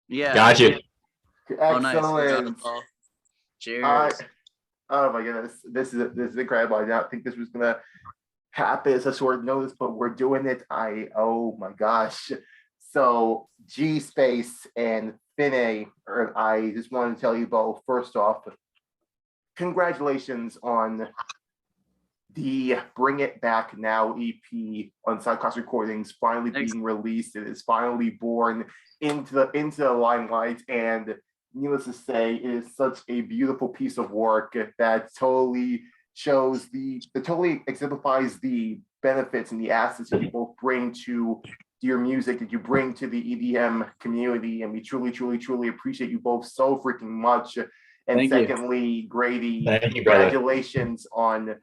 Yeah. Gotcha. Oh, nice. Excellent. I, Cheers. oh my goodness, this is incredible. I did not think this was gonna happen as a short notice, but we're doing it. Oh my gosh. So G Space and Finneh, I just wanted to tell you both, first off, congratulations on the Bring It Back Now EP on Sidecast Recordings finally Thanks. being released. It is finally born into the limelight, and needless to say, it is such a beautiful piece of work that totally shows it totally exemplifies the benefits and the assets that you both bring to your music, that you bring to the EDM community, and we truly, truly, truly appreciate you both so freaking much. And Thank you. secondly, Grady, Thank you, brother. congratulations on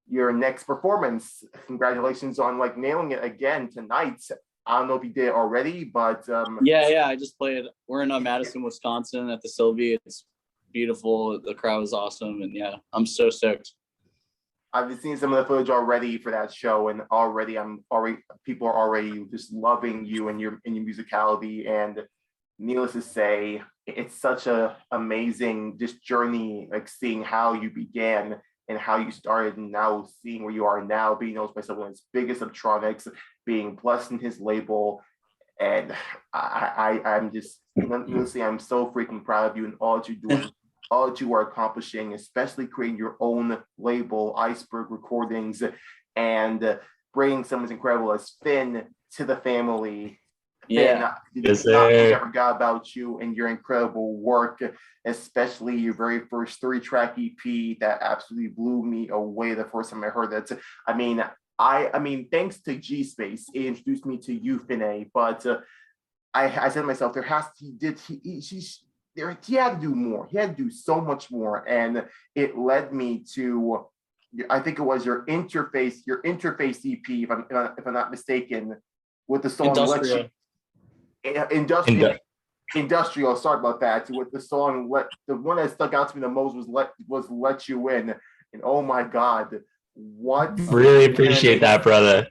your next performance. Congratulations on like nailing it again tonight. I don't know if you did it already, but Yeah. I just played. We're in Madison, Wisconsin at the Sylvie. It's beautiful. The crowd was awesome, and yeah, I'm so stoked. I've been seeing some of the footage already for that show, and people are already just loving you and your musicality. And needless to say, it's such a amazing just journey, like seeing how you began and how you started, and now seeing where you are now, being noticed by someone as big as Subtronics, being blessed in his label. And I'm just honestly, I'm so freaking proud of you and all that you're doing, all that you are accomplishing, especially creating your own label, Iceberg Recordings, and bringing someone as incredible as Finn to the family. Yeah. Yes, Not sir. forgot about you and your incredible work, especially your very first 3-track EP that absolutely blew me away the first time I heard that. I mean, thanks to G Space, it introduced me to you, Finneh. But I said to myself, he had to do more. He had to do so much more, and it led me to, I think it was your interface EP, if I'm not mistaken, with the song Industrial. Industrial. Sorry about that. With the song, the one that stuck out to me the most was Let You In, and oh my God, what Really appreciate that, brother.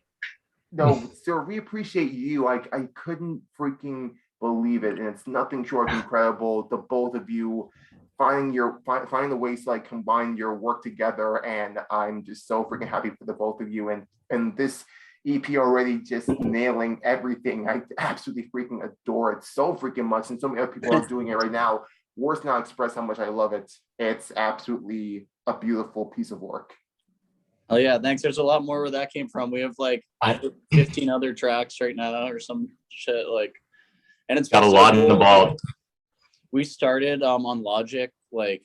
No, sir, we appreciate you. I couldn't freaking believe it, and it's nothing short of incredible. The both of you finding the ways to like combine your work together, and I'm just so freaking happy for the both of you. And this EP already just nailing everything. I absolutely freaking adore it so freaking much, and so many other people are doing it right now. Words not express how much I love it. It's absolutely a beautiful piece of work. Oh yeah, thanks. There's a lot more where that came from. We have like 15 other tracks right now or some shit like, and it's got a lot in the ball. We started on Logic. Like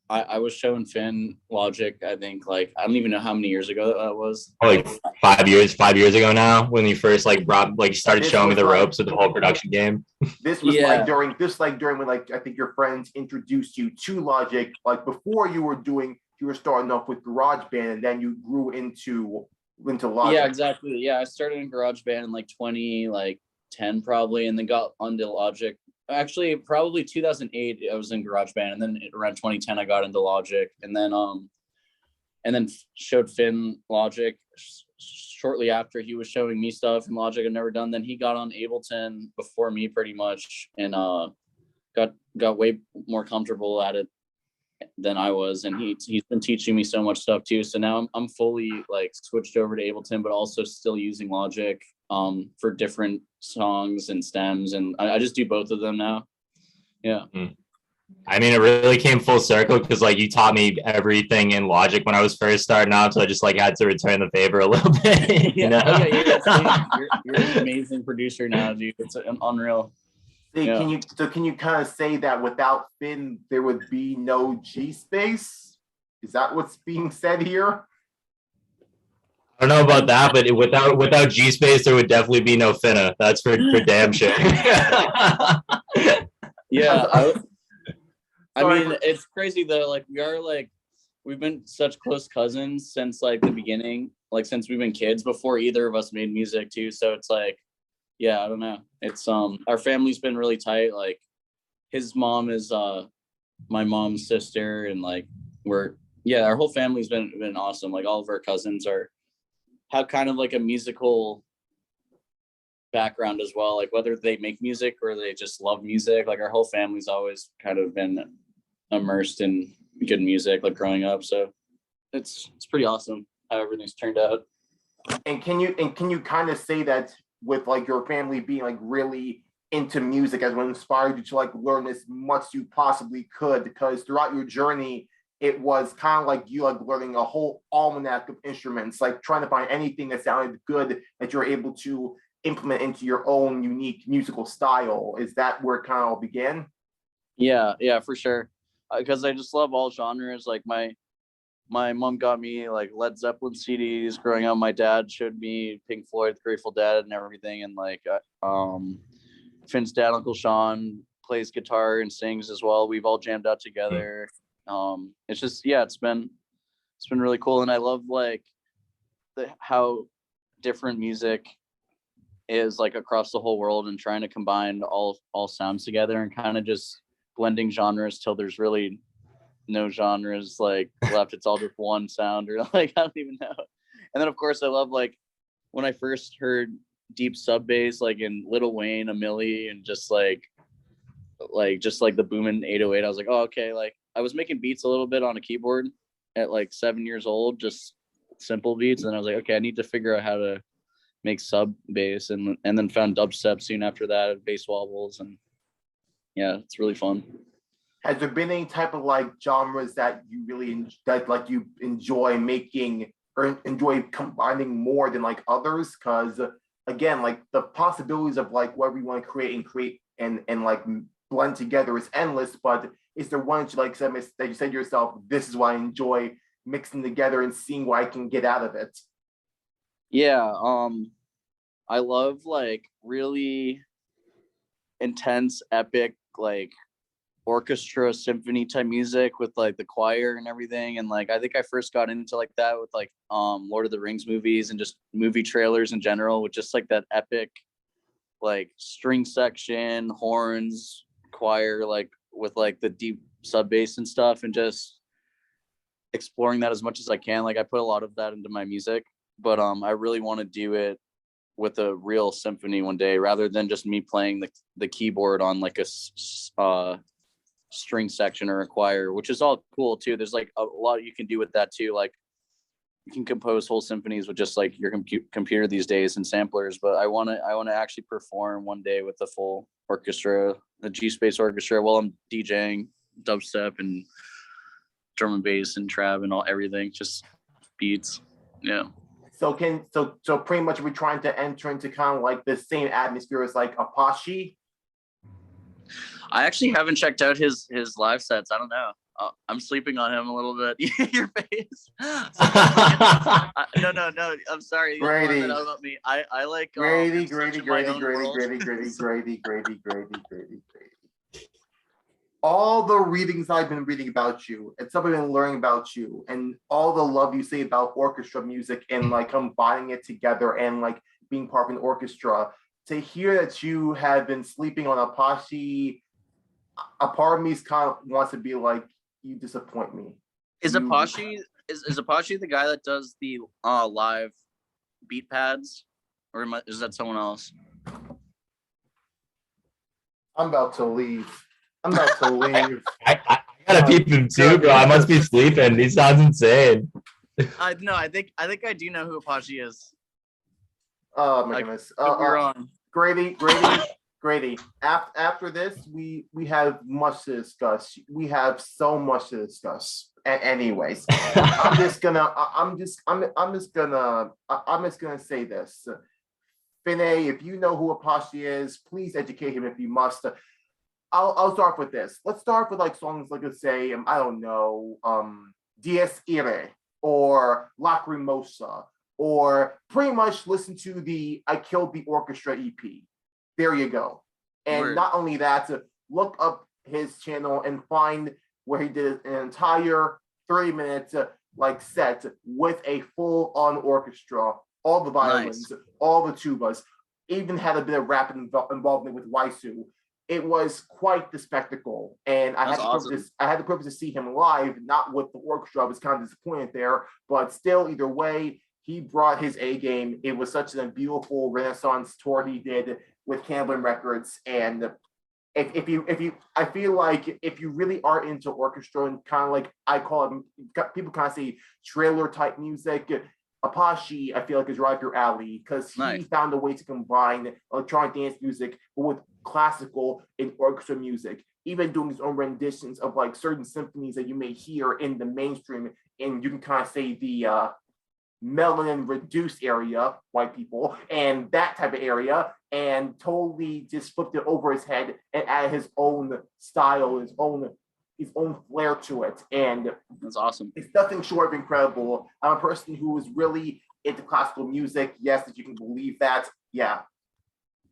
I was showing Finn Logic, I think like, I don't even know how many years ago that was. Like 5 years ago now, when you first like started showing me the ropes of the whole production game. This was like during when like I think your friends introduced you to Logic, like before you were starting off with GarageBand, and then you grew into Logic. Yeah, exactly. Yeah, I started in GarageBand in like 2010 probably, and then got onto Logic. Actually, probably 2008 I was in GarageBand, and then around 2010 I got into Logic, and then showed Finn Logic shortly after. He was showing me stuff in Logic I'd never done. Then he got on Ableton before me pretty much, and got way more comfortable at it than I was, and he's been teaching me so much stuff too. So now I'm fully like switched over to Ableton, but also still using Logic for different songs and stems, and I just do both of them now. Yeah. I mean, it really came full circle because like you taught me everything in Logic when I was first starting out, so I just like had to return the favor a little bit. You know? You're an amazing producer now, dude. It's unreal. Can you kind of say that without Finn there would be no G Space? Is that what's being said here? I don't know about that, but without G Space there would definitely be no Finneh. That's for damn sure. Yeah, I mean, it's crazy though. Like we've been such close cousins since like the beginning, like since we've been kids before either of us made music too. So it's like, yeah, I don't know. It's our family's been really tight. Like his mom is my mom's sister, and like our whole family's been awesome. Like all of our cousins have kind of like a musical background as well, like whether they make music or they just love music. Like our whole family's always kind of been immersed in good music, like growing up. So it's pretty awesome how everything's turned out. And can you kind of say that with like your family being like really into music as what inspired you to like learn as much as you possibly could? Because throughout your journey, it was kind of like you like learning a whole almanac of instruments, like trying to find anything that sounded good that you're able to implement into your own unique musical style. Is that where it kind of all began? Yeah, for sure. Because I just love all genres. Like my mom got me like Led Zeppelin CDs growing up. My dad showed me Pink Floyd, Grateful Dead, and everything. And like Finn's dad, Uncle Sean, plays guitar and sings as well. We've all jammed out together. It's just it's been really cool. And I love like how different music is like across the whole world, and trying to combine all sounds together and kind of just blending genres till there's really no genres like left. It's all just one sound, or like I don't even know. And then of course I love like when I first heard deep sub bass like in Lil Wayne, a Millie, and just like the booming 808. I was like, oh, okay. Like I was making beats a little bit on a keyboard at like 7 years old, just simple beats. And I was like, okay, I need to figure out how to make sub bass, and then found dubstep soon after that, bass wobbles, and yeah, it's really fun. Has there been any type of like genres that you really like you enjoy making or enjoy combining more than like others? Because again, like the possibilities of like whatever you want to create and like blend together is endless. But is there one that you like that you said to yourself, this is what I enjoy mixing together and seeing what I can get out of it? Yeah, I love like really intense, epic, like orchestra symphony type music with like the choir and everything. And like I think I first got into like that with like Lord of the Rings movies and just movie trailers in general, with just like that epic like string section, horns, choir, like with like the deep sub bass and stuff, and just exploring that as much as I can. Like I put a lot of that into my music, but I really want to do it with a real symphony one day, rather than just me playing the keyboard on like a string section or a choir, which is all cool too. There's like a lot you can do with that too. Like you can compose whole symphonies with just like your computer these days and samplers. But I want to actually perform one day with the full orchestra, the G Space Orchestra, while I'm DJing dubstep and drum and bass and trap and everything, just beats. Yeah. So pretty much we're trying to enter into kind of like the same atmosphere as like Apashe. I actually haven't checked out his live sets. I don't know. I'm sleeping on him a little bit. Your face. No. I'm sorry. Grady. About me. I like Grady. All the readings I've been reading about you, and stuff I've been learning about you, and all the love you say about orchestra music and like combining it together and like being part of an orchestra, to hear that you have been sleeping on Apashe, a part of me kind of wants to be like, you disappoint me. Is Apashe the guy that does the live beat pads, or is that someone else? I'm about to leave. I gotta peep him too, bro. I must be sleeping. He sounds insane. I think I do know who Apashe is. Oh my goodness. Grady. After this, we have much to discuss. We have so much to discuss. Anyways, I'm just gonna say this. Finneh, if you know who Apashe is, please educate him if you must. I'll start with this. Let's start with like songs like, let's say, I don't know, Dies Irae or Lacrimosa, or pretty much listen to the I Killed the Orchestra EP. There you go. And not only that, to look up his channel and find where he did an entire 30-minute like set with a full-on orchestra, all the violins, all the tubas, even had a bit of rap involvement with Waisu. It was quite the spectacle, and I had the privilege to see him live, not with the orchestra. I was kind of disappointed there, but still, either way, he brought his A game. It was such a beautiful Renaissance tour he did with Camden Records. And if you, I feel like if you really are into orchestra and kind of like I call it, people kind of say trailer type music, Apashe, I feel like is right up your alley because he found a way to combine electronic dance music with classical and orchestra music, even doing his own renditions of like certain symphonies that you may hear in the mainstream, and you can kind of say the melanin reduced area, white people, and that type of area, and totally just flipped it over his head and added his own style, his own flair to it. And that's awesome. It's nothing short of incredible. I'm a person who is really into classical music. Yes, if you can believe that. Yeah.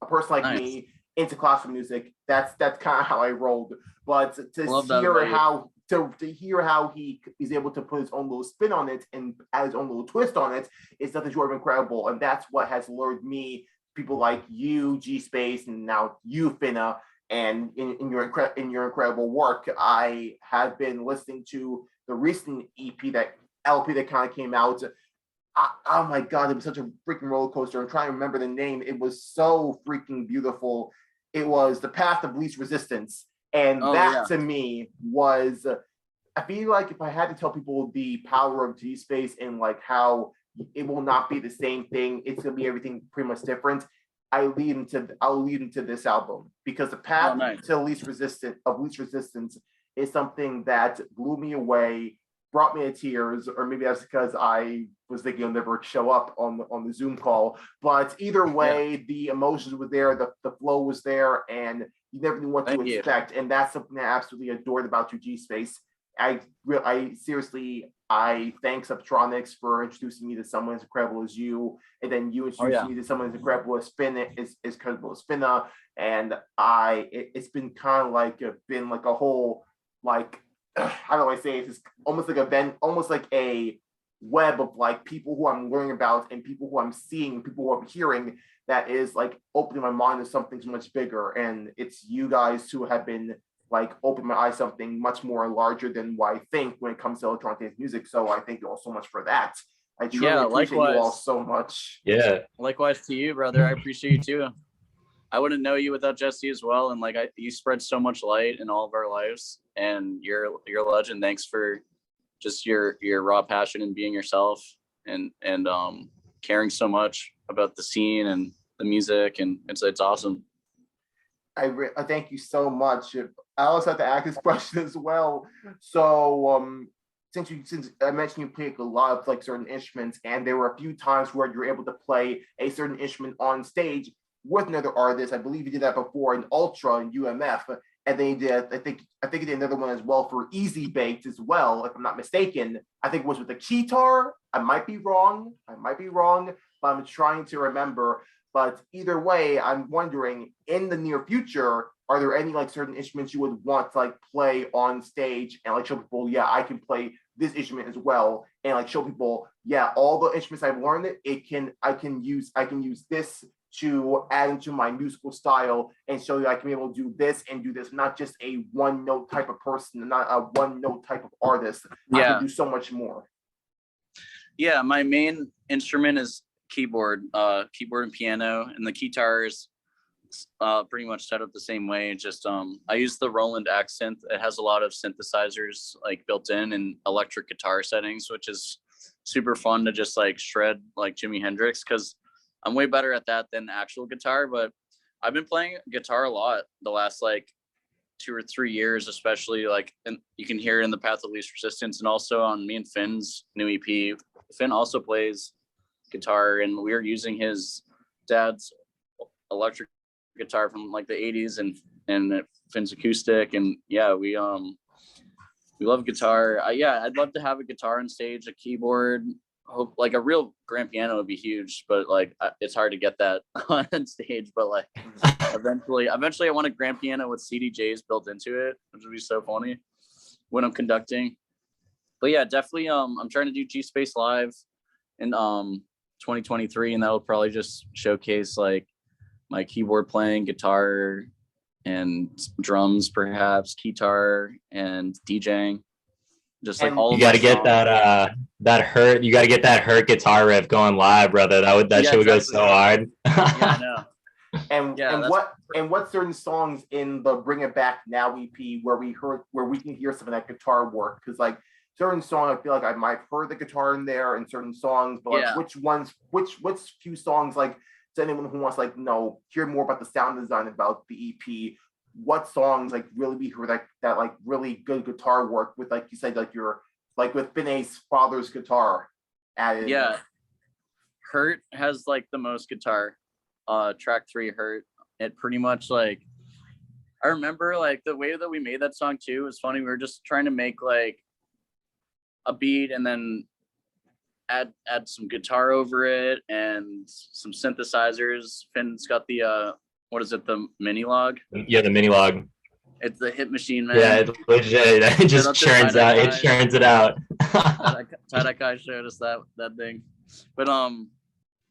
A person like me into classical music, that's kind of how I rolled. But to hear how he is able to put his own little spin on it and add his own little twist on it is nothing short of incredible. And that's what has lured me, people like you, G Space, and now you, Finneh, and in your incredible work. I have been listening to the recent LP that kind of came out. Oh my God, it was such a freaking roller coaster. I'm trying to remember the name. It was so freaking beautiful. It was The Path of Least Resistance. And to me was, I feel like if I had to tell people the power of G Space and like how it will not be the same thing, it's gonna be everything pretty much different, I'll lead into this album because The Path to Least Resistance is something that blew me away, brought me to tears, or maybe that's because I was thinking I'll never show up on the Zoom call. But either way, the emotions were there, the flow was there, and you never knew what to expect. And that's something that I absolutely adored about you, G Space. I seriously thank Subtronics for introducing me to someone as incredible as you, and then you introduced me to someone as incredible as Finneh, as incredible as Finneh, and it's been kind of like a whole, like, how do I say it? It's almost like a web of like people who I'm learning about and people who I'm seeing, people who I'm hearing, that is like opening my mind to something so much bigger. And it's you guys who have been like opening my eyes to something much more larger than what I think when it comes to electronic dance music. So I thank you all so much for that. I truly appreciate you all so much. Yeah. Likewise to you, brother. I appreciate you too. I wouldn't know you without Jesse as well. And like you spread so much light in all of our lives, and you're a legend. Thanks for just your raw passion and being yourself and caring so much about the scene and the music, and it's awesome. I thank you so much. I also have to ask this question as well. So since I mentioned you play a lot of like certain instruments, and there were a few times where you were able to play a certain instrument on stage with another artist. I believe you did that before in Ultra and UMF, and then you did, I think you did another one as well for Easy Baked as well, if I'm not mistaken. I think it was with the guitar. I might be wrong, but I'm trying to remember. But either way, I'm wondering, in the near future, are there any like certain instruments you would want to like play on stage and like show people, yeah, I can play this instrument as well, and like show people, yeah, all the instruments I've learned, I can use this to add into my musical style and show you I can be able to do this and do this, not just a one note type of person, not a one note type of artist. I can do so much more. Yeah, my main instrument is keyboard and piano, and the guitar is pretty much set up the same way. Just I use the Roland Accent. It has a lot of synthesizers like built in and electric guitar settings, which is super fun to just like shred like Jimi Hendrix, because I'm way better at that than actual guitar. But I've been playing guitar a lot the last like 2 or 3 years, especially like, and you can hear it in The Path of Least Resistance, and also on me and Finn's new EP. Finn also plays guitar, and we were using his dad's electric guitar from like the 80s and Finn's acoustic, and yeah, we love guitar. I'd love to have a guitar on stage, a keyboard. Hope like a real grand piano would be huge, but like it's hard to get that on stage. But like eventually I want a grand piano with CDJs built into it, which would be so funny when I'm conducting. But yeah, definitely I'm trying to do G Space Live in 2023, and that'll probably just showcase like my keyboard playing, guitar and drums, perhaps guitar and DJing. Just like And all You of got my to get songs. that hurt. You got to get that hurt guitar riff going live, brother. That Yeah, shit would go exactly. so hard. Yeah, I know. And Yeah, what certain songs in the Bring It Back Now EP where we can hear some of that guitar work? Because like certain songs, I feel like I might have heard the guitar in there in certain songs, but like which few songs, like to anyone who wants like hear more about the sound design about the EP, what songs like really we heard that like really good guitar work with, like you said, like with Finneh's father's guitar added. Yeah, Hurt has like the most guitar. Track 3, Hurt. It pretty much like, I remember like the way that we made that song too was funny. We were just trying to make like a beat and then add some guitar over it and some synthesizers. Finn's got the what is it, the mini log? Yeah, the mini log. It's the Hit Machine, man. Yeah, it legit. It just churns out. It churns it out. Tiedye showed us that thing. But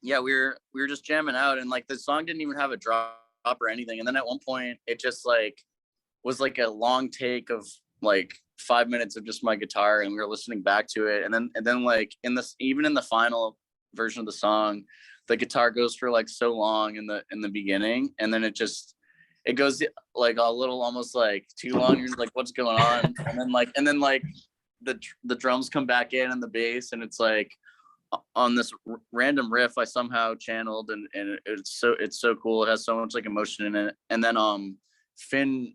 yeah, we were just jamming out, and like the song didn't even have a drop or anything. And then at one point it just like was like a long take of like 5 minutes of just my guitar, and we were listening back to it. And then like even in the final version of the song, the guitar goes for like so long in the beginning, and then it goes like a little almost like too long. You're like, what's going on? And then like the drums come back in and the bass, and it's like on this random riff I somehow channeled, and it's so cool. It has so much like emotion in it. And then Finn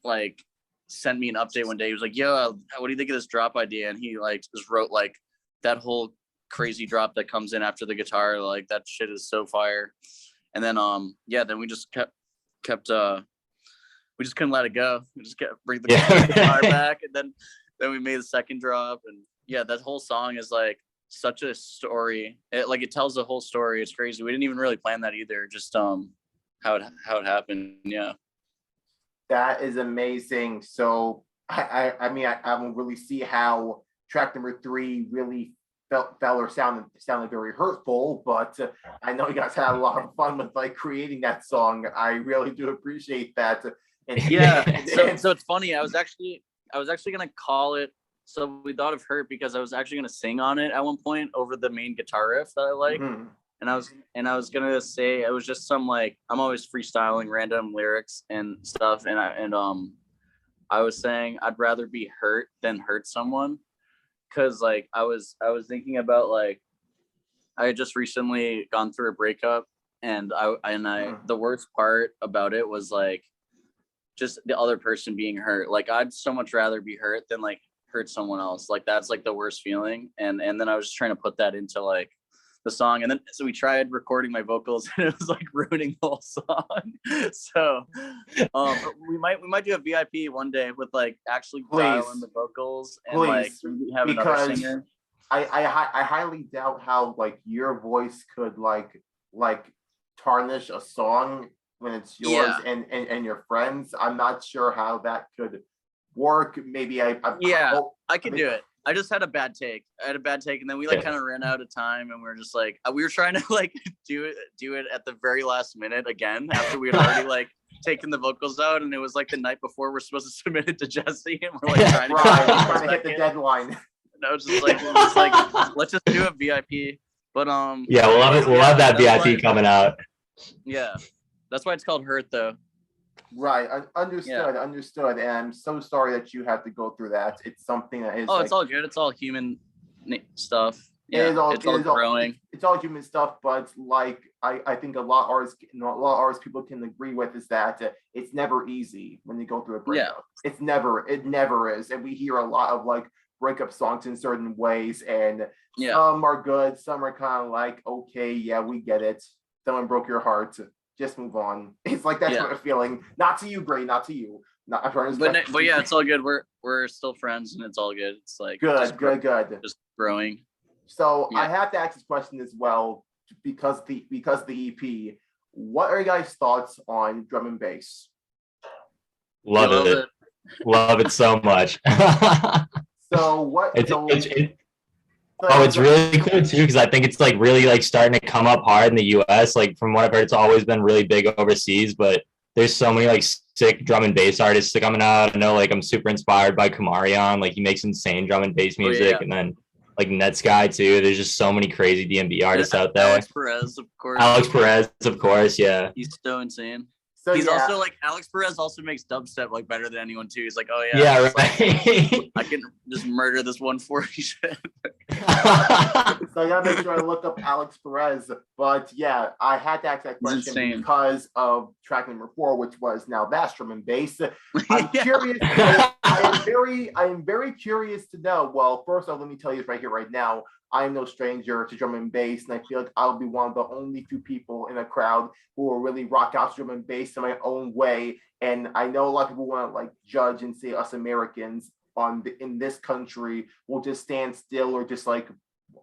like sent me an update one day. He was like, yo, what do you think of this drop idea? And he like just wrote like that whole crazy drop that comes in after the guitar. Like that shit is so fire. And then then we just kept we just couldn't let it go. We just kept bring the guitar back, and then we made the second drop. And yeah, that whole song is like such a story. It tells the whole story. It's crazy. We didn't even really plan that either. Just how it happened. Yeah. That is amazing. So I mean, I don't really see how track number 3 really felt or sounded very hurtful, but I know you guys had a lot of fun with like creating that song. I really do appreciate that. And yeah. So it's funny. I was actually gonna call it. So we thought of Hurt because I was actually gonna sing on it at one point over the main guitar riff that I like. Mm-hmm. And I was gonna say it was just some like, I'm always freestyling random lyrics and stuff, and I was saying I'd rather be hurt than hurt someone, because like I was thinking about like I had just recently gone through a breakup, and the worst part about it was like just the other person being hurt. Like I'd so much rather be hurt than like hurt someone else. Like that's like the worst feeling. And then I was just trying to put that into like the song, and then so we tried recording my vocals, and it was like ruining the whole song. So we might do a VIP one day with like actually dial in the vocals and like have another singer. I highly doubt how like your voice could like tarnish a song when it's yours and your friends. I'm not sure how that could work. Maybe I could do it. I just had a bad take. And then we like kind of ran out of time, and we were just like, we were trying to like do it at the very last minute again after we had already like taken the vocals out, and it was like the night before we're supposed to submit it to Jesse, and we're like trying to hit the deadline. And I was just like, let's just do a VIP. But yeah, we'll have that VIP coming out. Yeah, that's why it's called Hurt though. Right, understood. And I'm so sorry that you had to go through that. It's something that is. Oh, it's all good. It's all human stuff. Yeah, it's all growing. It's all human stuff, but like I think a lot of artists people can agree with is that it's never easy when you go through a breakup. Yeah. It never is, and we hear a lot of like breakup songs in certain ways, and some are good, some are kind of like, okay, yeah, we get it. Someone broke your heart. Just move on. It's like that's what I'm feeling. Not to you, Gray. Not to you. I'm trying to. But yeah, it's all good. We're still friends, and it's all good. It's like good. Just growing. So I have to ask this question as well because the EP. What are you guys' thoughts on drum and bass? Love it. Love it so much. So what? It's really cool too, because I think it's like really like starting to come up hard in the US. Like from what I've heard, it's always been really big overseas, but there's so many like sick drum and bass artists coming out. I know like I'm super inspired by Kumarion. Like he makes insane drum and bass music, and then like Netsky too. There's just so many crazy DMB artists out there. Alex Perez, of course. Yeah. He's so insane. So he's also like Alex Perez also makes dubstep like better than anyone too. He's like, oh yeah, yeah, right. Like, I can just murder this 140 shit. So I gotta make sure I look up Alex Perez. But yeah, I had to ask that question because of track number 4, which was Now That's Drum and Bass. I'm curious. I am very curious to know. Well, first off, let me tell you right here, right now, I am no stranger to drum and bass, and I feel like I'll be one of the only few people in a crowd who will really rock out drum and bass in my own way. And I know a lot of people want to like judge and say us Americans in this country will just stand still or just like,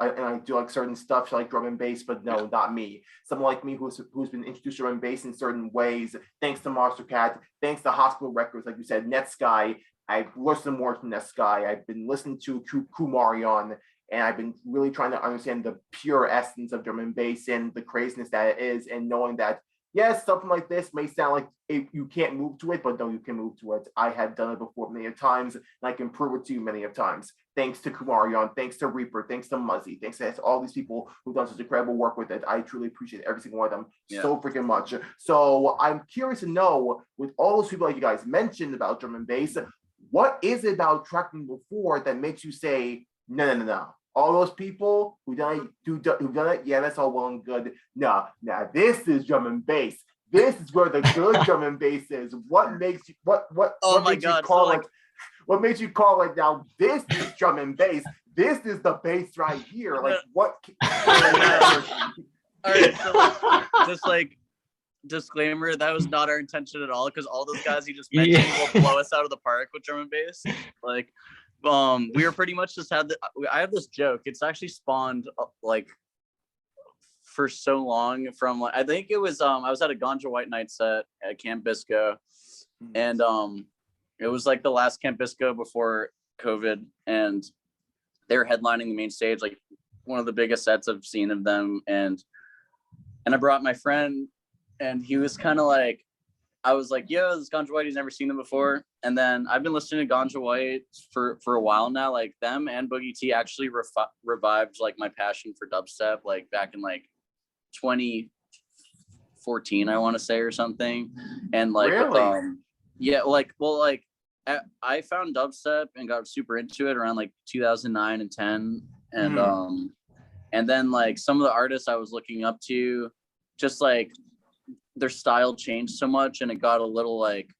and I do like certain stuff like drum and bass, but no, not me. Someone like me who's been introduced to drum and bass in certain ways, thanks to Monster Cat, thanks to Hospital Records, like you said, Netsky. I've listened more to Netsky. I've been listening to Kumarion. And I've been really trying to understand the pure essence of drum and bass and the craziness that it is, and knowing that, yes, something like this may sound like you can't move to it, but no, you can move to it. I have done it before many times, and I can prove it to you many of times. Thanks to Kumarion, thanks to Reaper, thanks to Muzzy, thanks to all these people who've done such incredible work with it. I truly appreciate every single one of them so freaking much. So I'm curious to know, with all those people like you guys mentioned about drum and bass, what is it about track number 4 that makes you say, no. All those people who've done it, yeah, that's all well and good. No, now this is drum and bass. This is where the good drum and bass is. What makes you what makes you call it? What makes you call it now? This is drum and bass. This is the bass right here. Like what? All right, so just like disclaimer, that was not our intention at all, because all those guys you just mentioned will blow us out of the park with drum and bass. Like, we were pretty much just I have this joke. It's actually spawned like for so long from I think it was I was at a Ganja White Night set at Camp Bisco, and it was like the last Camp Bisco before COVID, and they were headlining the main stage, like one of the biggest sets I've seen of them, and I brought my friend, and he was kind of like, I was like, yo, this Ganja White, he's never seen them before. And then I've been listening to Ganja White for a while now. Like them and Boogie T actually revived like my passion for dubstep, like back in like 2014, I want to say, or something. And like, really? I found dubstep and got super into it around like 2009 and 10. And then like some of the artists I was looking up to, just like their style changed so much, and it got a little like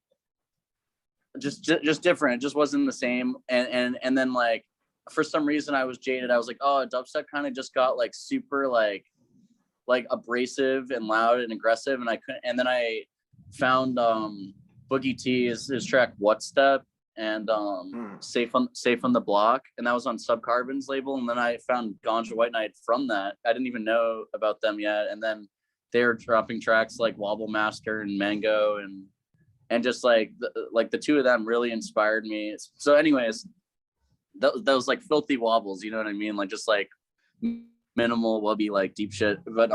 just different. It just wasn't the same. And then like for some reason I was jaded. I was like, oh, dubstep kind of just got like super like abrasive and loud and aggressive, and I couldn't. And then I found Boogie T his track What Step and Safe on the Block, and that was on Subcarbon's label. And then I found Ganja White Night from that. I didn't even know about them yet, and then they were dropping tracks like Wobble Master and Mango, and just like the two of them really inspired me. So anyways, those like filthy wobbles, you know what I mean? Like just like minimal wubby, like deep shit. But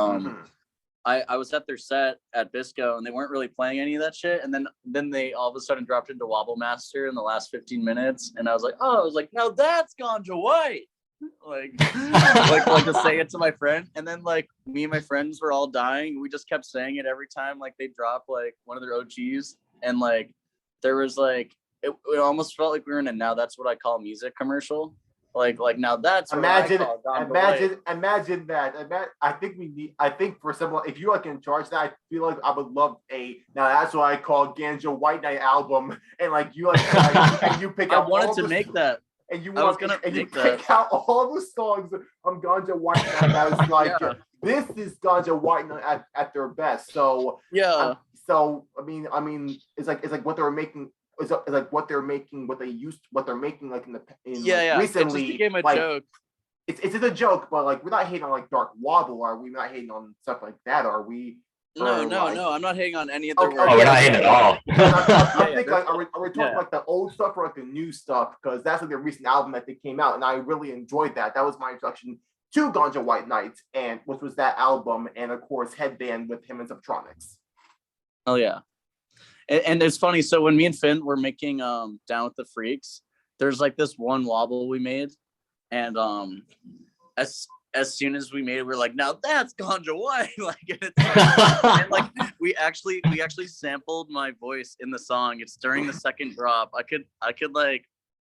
I was at their set at Bisco, and they weren't really playing any of that shit. And then they all of a sudden dropped into Wobble Master in the last 15 minutes. And I was like, now that's Ganja White. like to say it to my friend. And then like me and my friends were all dying. We just kept saying it every time like they drop like one of their OGs. And like there was like it almost felt like we were in a Now That's What I Call Music commercial. Like now that's imagine that. I think for someone, if you're like in charge of that, I feel like I would love Now That's What I Call Ganja White Night album, and like you like and you pick out. I wanted to make that. And you pick out all the songs from Ganja White Night that was like this is Ganja White Night at their best. So yeah. I mean it's like what they were making. It's like what they're making like recently. It just became a joke. It's a joke, but like we're not hating on like Dark Wobble, are we? Not hating on stuff like that, are we? No, I'm not hating on any of their work. Oh, we're not hating at all. I think like are we talking like the old stuff or like the new stuff? Because that's like the recent album that they came out, and I really enjoyed that. That was my introduction to Ganja White Night, and which was that album, and of course Headband with him and Subtronics. Oh yeah. And it's funny. So when me and Finn were making Down with the Freaks, there's like this one wobble we made, and as soon as we made it, we're like, now that's Ganja White. Like, and like we actually sampled my voice in the song. It's during the second drop. I could like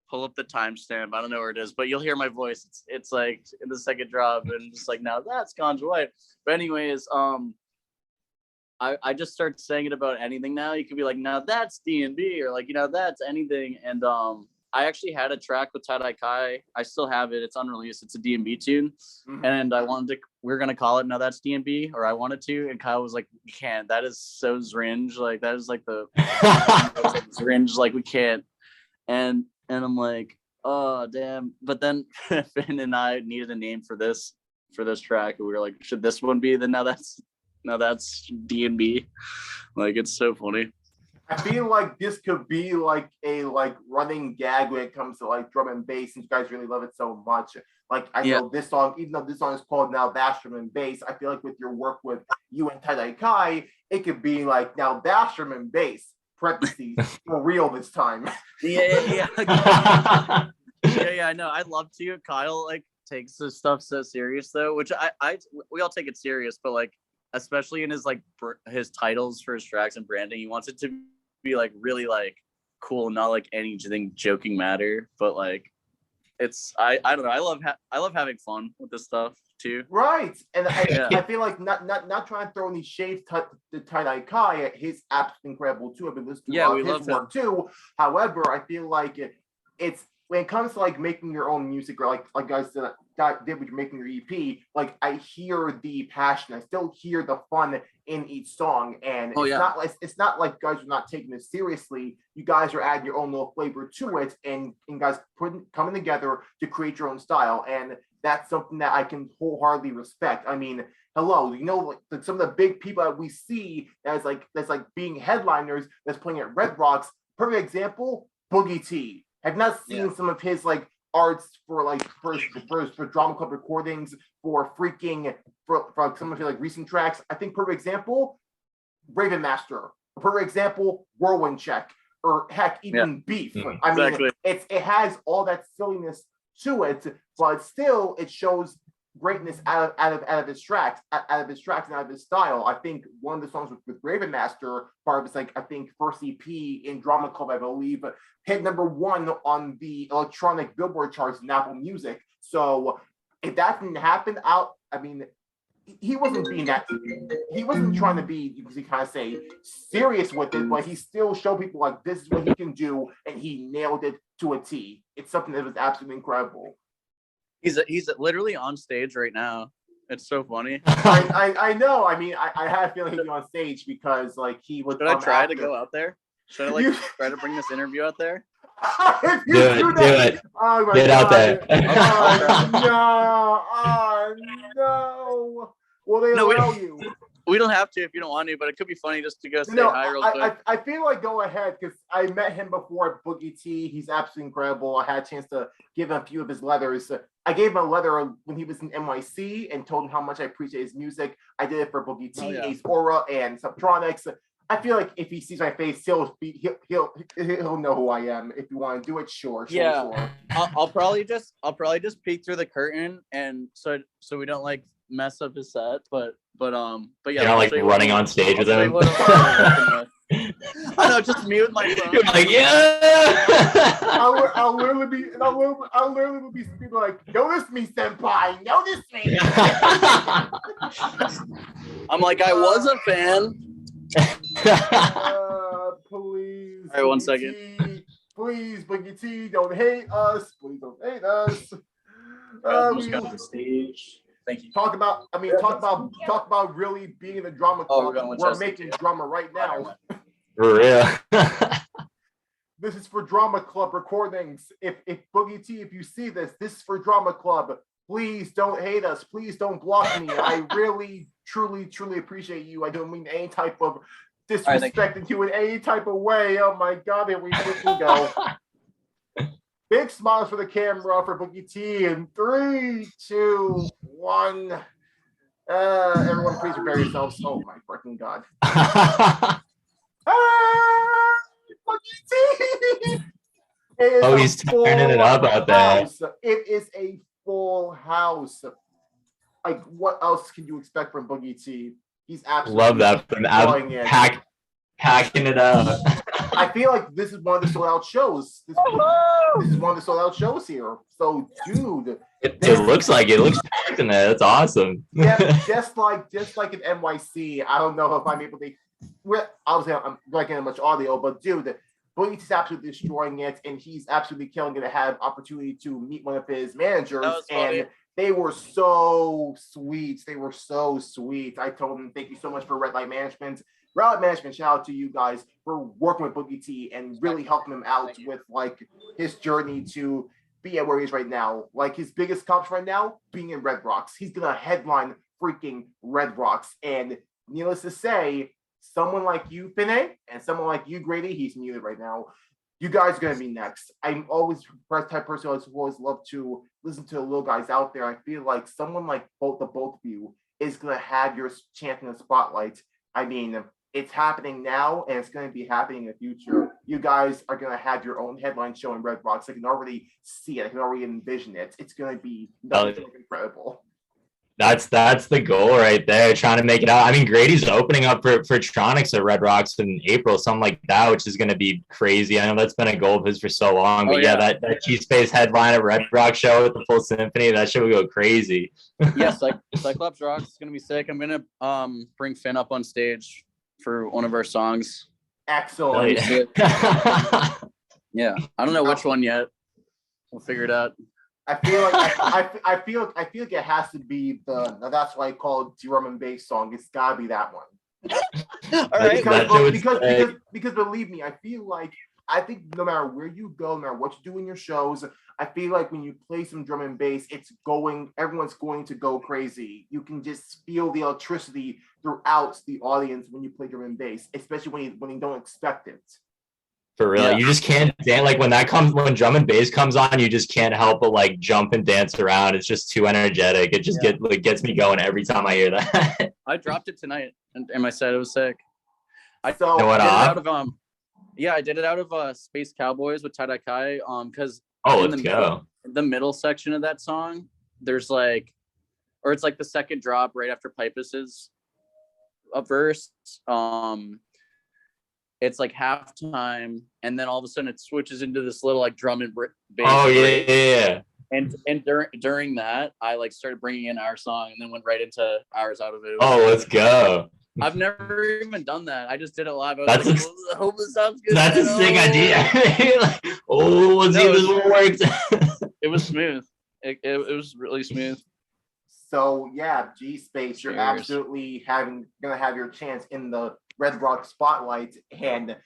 pull up the timestamp. I don't know where it is, but you'll hear my voice. It's like in the second drop, and just like, now that's Ganja White. But anyways, I just start saying it about anything now. You could be like, now that's D&B, or like, that's anything. And I actually had a track with Tiedye Kai. I still have it. It's unreleased. It's a D&B tune. Mm-hmm. And we're going to call it Now That's D&B, or I wanted to. And Kyle was like, we can't. That is so zringe. Like, that is like the zringe. Like, we can't. And I'm like, oh, damn. But then Finn and I needed a name for this track. And we were like, should this one be the Now That's D&B? Like, it's so funny. I feel like this could be like a running gag when it comes to like drum and bass, and you guys really love it so much. Like, I know this song, even though this song is called Now That's Drum and Bass, I feel like with your work with you and Tiedye Kai, it could be like, Now That's Drum and Bass, parentheses, for real this time. Yeah. I know. I'd love to. Kyle like takes this stuff so serious though, which we all take it serious, but like, especially in his like his titles for his tracks and branding, he wants it to be like really like cool, not like anything joking matter, but like it's I don't know. I love having fun with this stuff too. Right, and I feel like not trying to throw any shade to Tiedye Kai. His absolutely incredible too. I've been listening to his work too. However, I feel like it's when it comes to like making your own music, or like guys did when you're making your EP, like I hear the passion, I still hear the fun in each song, and it's not like guys are not taking this seriously. You guys are adding your own little flavor to it, and guys coming together to create your own style, and that's something that I can wholeheartedly respect. I mean, hello, like some of the big people that we see that's like being headliners that's playing at Red Rocks. Perfect example, Boogie T. I've not seen some of his like arts for drama club recordings, for some of his like recent tracks. I think perfect example, Raven Master. Perfect example, Whirlwind Check, or heck, even Beef. Mm-hmm. I mean, it has all that silliness to it, but still it shows greatness out of his tracks, out of his style. I think one of the songs with Raven Master, part of his like I think first EP in Drama Club, I believe, hit #1 on the electronic Billboard charts in Apple Music. So if that didn't happen, he wasn't trying to be, you can kind of say, serious with it, but he still showed people like this is what he can do, and he nailed it to a T. It's something that was absolutely incredible. He's literally on stage right now. It's so funny. I know. I mean, I had a feeling he'd be on stage because like he would. Should I try to go out there? Should I like try to bring this interview out there? Do it. Oh my Get God. out there. Oh no. Will they allow you? We don't have to if you don't want to, but it could be funny just to go say hi real quick. I feel like go ahead, because I met him before at Boogie T. He's absolutely incredible. I had a chance to give him a few of his letters. I gave him a letter when he was in NYC and told him how much I appreciate his music. I did it for Boogie T, Ace Aura, and Subtronics. I feel like if he sees my face, he'll know who I am. If you want to do it, sure. I'll probably just peek through the curtain, and so we don't like mess up his set, but yeah. You're not like running on stage with him. I know, just me with my phone. You're like, yeah. I'll literally be people like, notice me, senpai, notice me. I'm like, I was a fan. Please. All right, 1 second. Please, Boogie T, don't hate us. Please don't hate us. Almost got on the stage. Thank you. Talk about really being in the drama club. We're making drama right now. For real. This is for Drama Club recordings. If Boogie T, if you see this is for Drama Club. Please don't hate us. Please don't block me. I really, truly appreciate you. I don't mean any type of disrespecting you in any type of way. Oh my God, here we go. Big smiles for the camera for Boogie T in 3, 2, 1. Everyone, please prepare yourselves. Oh my freaking God. Ah, Boogie T! Oh, he's turning it up out there. It is a full house. Like, what else can you expect from Boogie T? He's absolutely love that from packing it up. I feel like this is one of the sold out shows. This is one of the sold out shows here. So, dude, it looks like it looks packed in there. That's awesome. Yeah, just like in NYC. I don't know if I'm able to. Obviously, I'm not getting much audio, but dude, Boogie T's absolutely destroying it, and he's absolutely killing it. To have opportunity to meet one of his managers, and they were so sweet. They were so sweet. I told them, thank you so much for Red Light Management. Red Light Management, shout out to you guys for working with Boogie T and really helping him out with like his journey to be at where he is right now. Like his biggest accomplishment right now, being in Red Rocks. He's gonna headline freaking Red Rocks. And needless to say, someone like you, Finneh, and someone like you, Grady, he's muted right now. You guys are going to be next. I'm always the type of person who always love to listen to the little guys out there. I feel like someone like both of you is going to have your chance in the spotlight. I mean, it's happening now, and it's going to be happening in the future. You guys are going to have your own headline show in Red Rocks. I can already see it. I can already envision it. It's going to be incredible. That's the goal right there, trying to make it out. I mean, Grady's opening up for Tronics at Red Rocks in April, something like that, which is going to be crazy. I know that's been a goal of his for so long, but that G-Space headline at Red Rock show with the full symphony, that shit would go crazy. Yeah, Cyclops Rocks is going to be sick. I'm going to bring Finn up on stage for one of our songs. Excellent. Yeah, I don't know which one yet. We'll figure it out. I feel like it has to be that's why I call it drum and bass song. It's gotta be that one. All right, because believe me, I think no matter where you go, no matter what you do in your shows, I feel like when you play some drum and bass, everyone's going to go crazy. You can just feel the electricity throughout the audience when you play drum and bass, especially when you don't expect it. For real, you just can't dance. Like when drum and bass comes on, you just can't help but like jump and dance around. It's just too energetic. It just gets me going every time I hear that. I dropped it tonight, and I said it was sick. I did it out of Space Cowboys with Tiedye, because the middle section of that song, there's it's like the second drop right after Pipus's verse. It's like halftime, and then all of a sudden it switches into this little like drum and bass. Oh yeah. And during that, I like started bringing in our song, and then went right into ours out of it. Let's go. I've never even done that. I just did it live. I hope this sounds good. That's a sick idea. Let's see if this one works. It was smooth. It was really smooth. So yeah, G-Space, you're absolutely gonna have your chance in the Red Rock spotlight, and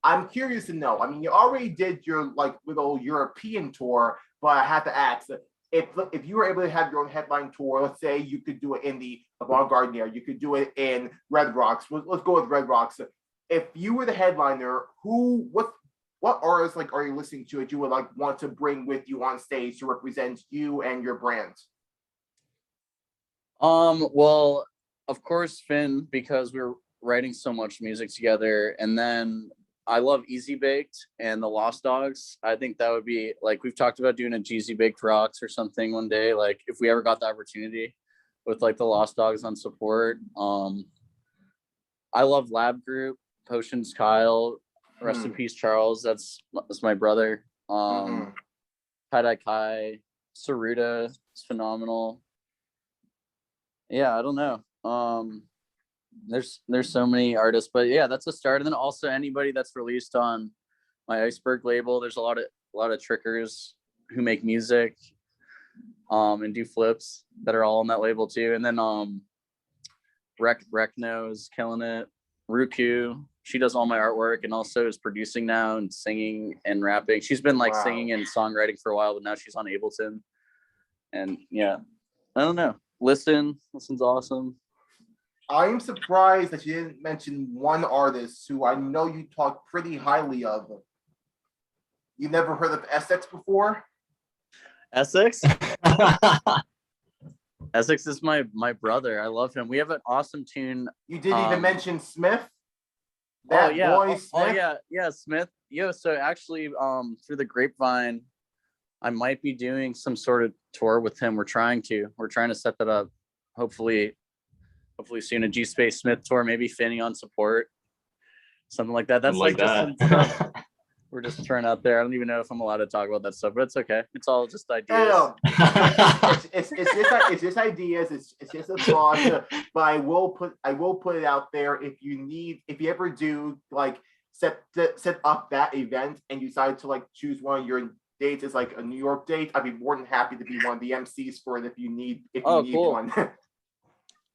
I'm curious to know. I mean, you already did your like little European tour, but I have to ask if you were able to have your own headline tour. Let's say you could do it in the Avant-Garde there, you could do it in Red Rocks. Let's go with Red Rocks. If you were the headliner, what artists like are you listening to that you would like want to bring with you on stage to represent you and your brand? Well, of course, Finn, because we're writing so much music together, and then I love Easy Baked and the Lost Dogs. I think that would be like, we've talked about doing a Jeezy Baked Rocks or something one day, like if we ever got the opportunity with like the Lost Dogs on support. I love Lab Group, Potions Kyle, rest in peace Charles, that's my brother. Tiedye, Saruta is phenomenal. Yeah, I don't know. There's so many artists, but yeah, that's a start. And then also anybody that's released on my Iceberg label. There's a lot of trickers who make music and do flips that are all on that label too. And then Rekno's killing it. Ruku, she does all my artwork and also is producing now and singing and rapping. She's been like singing and songwriting for a while, but now she's on Ableton. And yeah, I don't know. Listen's awesome. I'm surprised that you didn't mention one artist who I know you talk pretty highly of. You never heard of Essex before? Essex? Essex is my brother. I love him. We have an awesome tune. You didn't even mention Smith? That yeah. boy Smith. Yeah, Smith. Yo, so actually, through the grapevine, I might be doing some sort of tour with him. We're trying to set that up. Hopefully soon, a G Space Smith tour, maybe Finneh on support, something like that. That's like just that. some stuff we're just throwing out there. I don't even know if I'm allowed to talk about that stuff, but it's okay. It's all just ideas. No, it's just ideas. It's just a thought. But I will put it out there. If you ever do like set up that event and you decide to like choose one of your dates as like a New York date, I'd be more than happy to be one of the MCs for it if you need cool. one.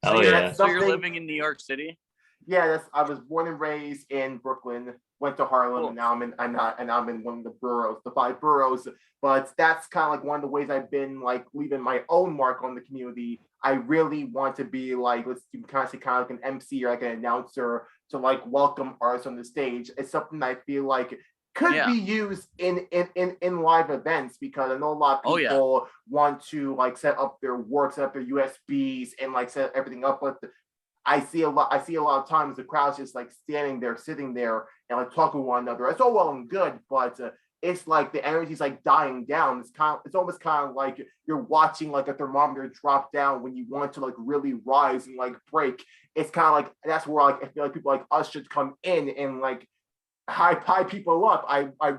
Oh yeah. So you're living in New York City? Yeah, I was born and raised in Brooklyn, went to Harlem, Cool. and now I'm in one of the boroughs, the 5 boroughs. But that's kind of like one of the ways I've been like leaving my own mark on the community. I really want to be like, let's kind of say kind of like an MC or like an announcer to like welcome artists on the stage. It's something I feel like could be used in live events, because I know a lot of people want to like set up their work, set up their USBs, and like set everything up. But I see a lot of times the crowd's just like sitting there and like talking to one another. It's all well and good, but it's like the energy's like dying down. It's almost kind of like you're watching like a thermometer drop down when you want to like really rise and like break. It's kind of like that's where like I feel like people like us should come in and like high people up.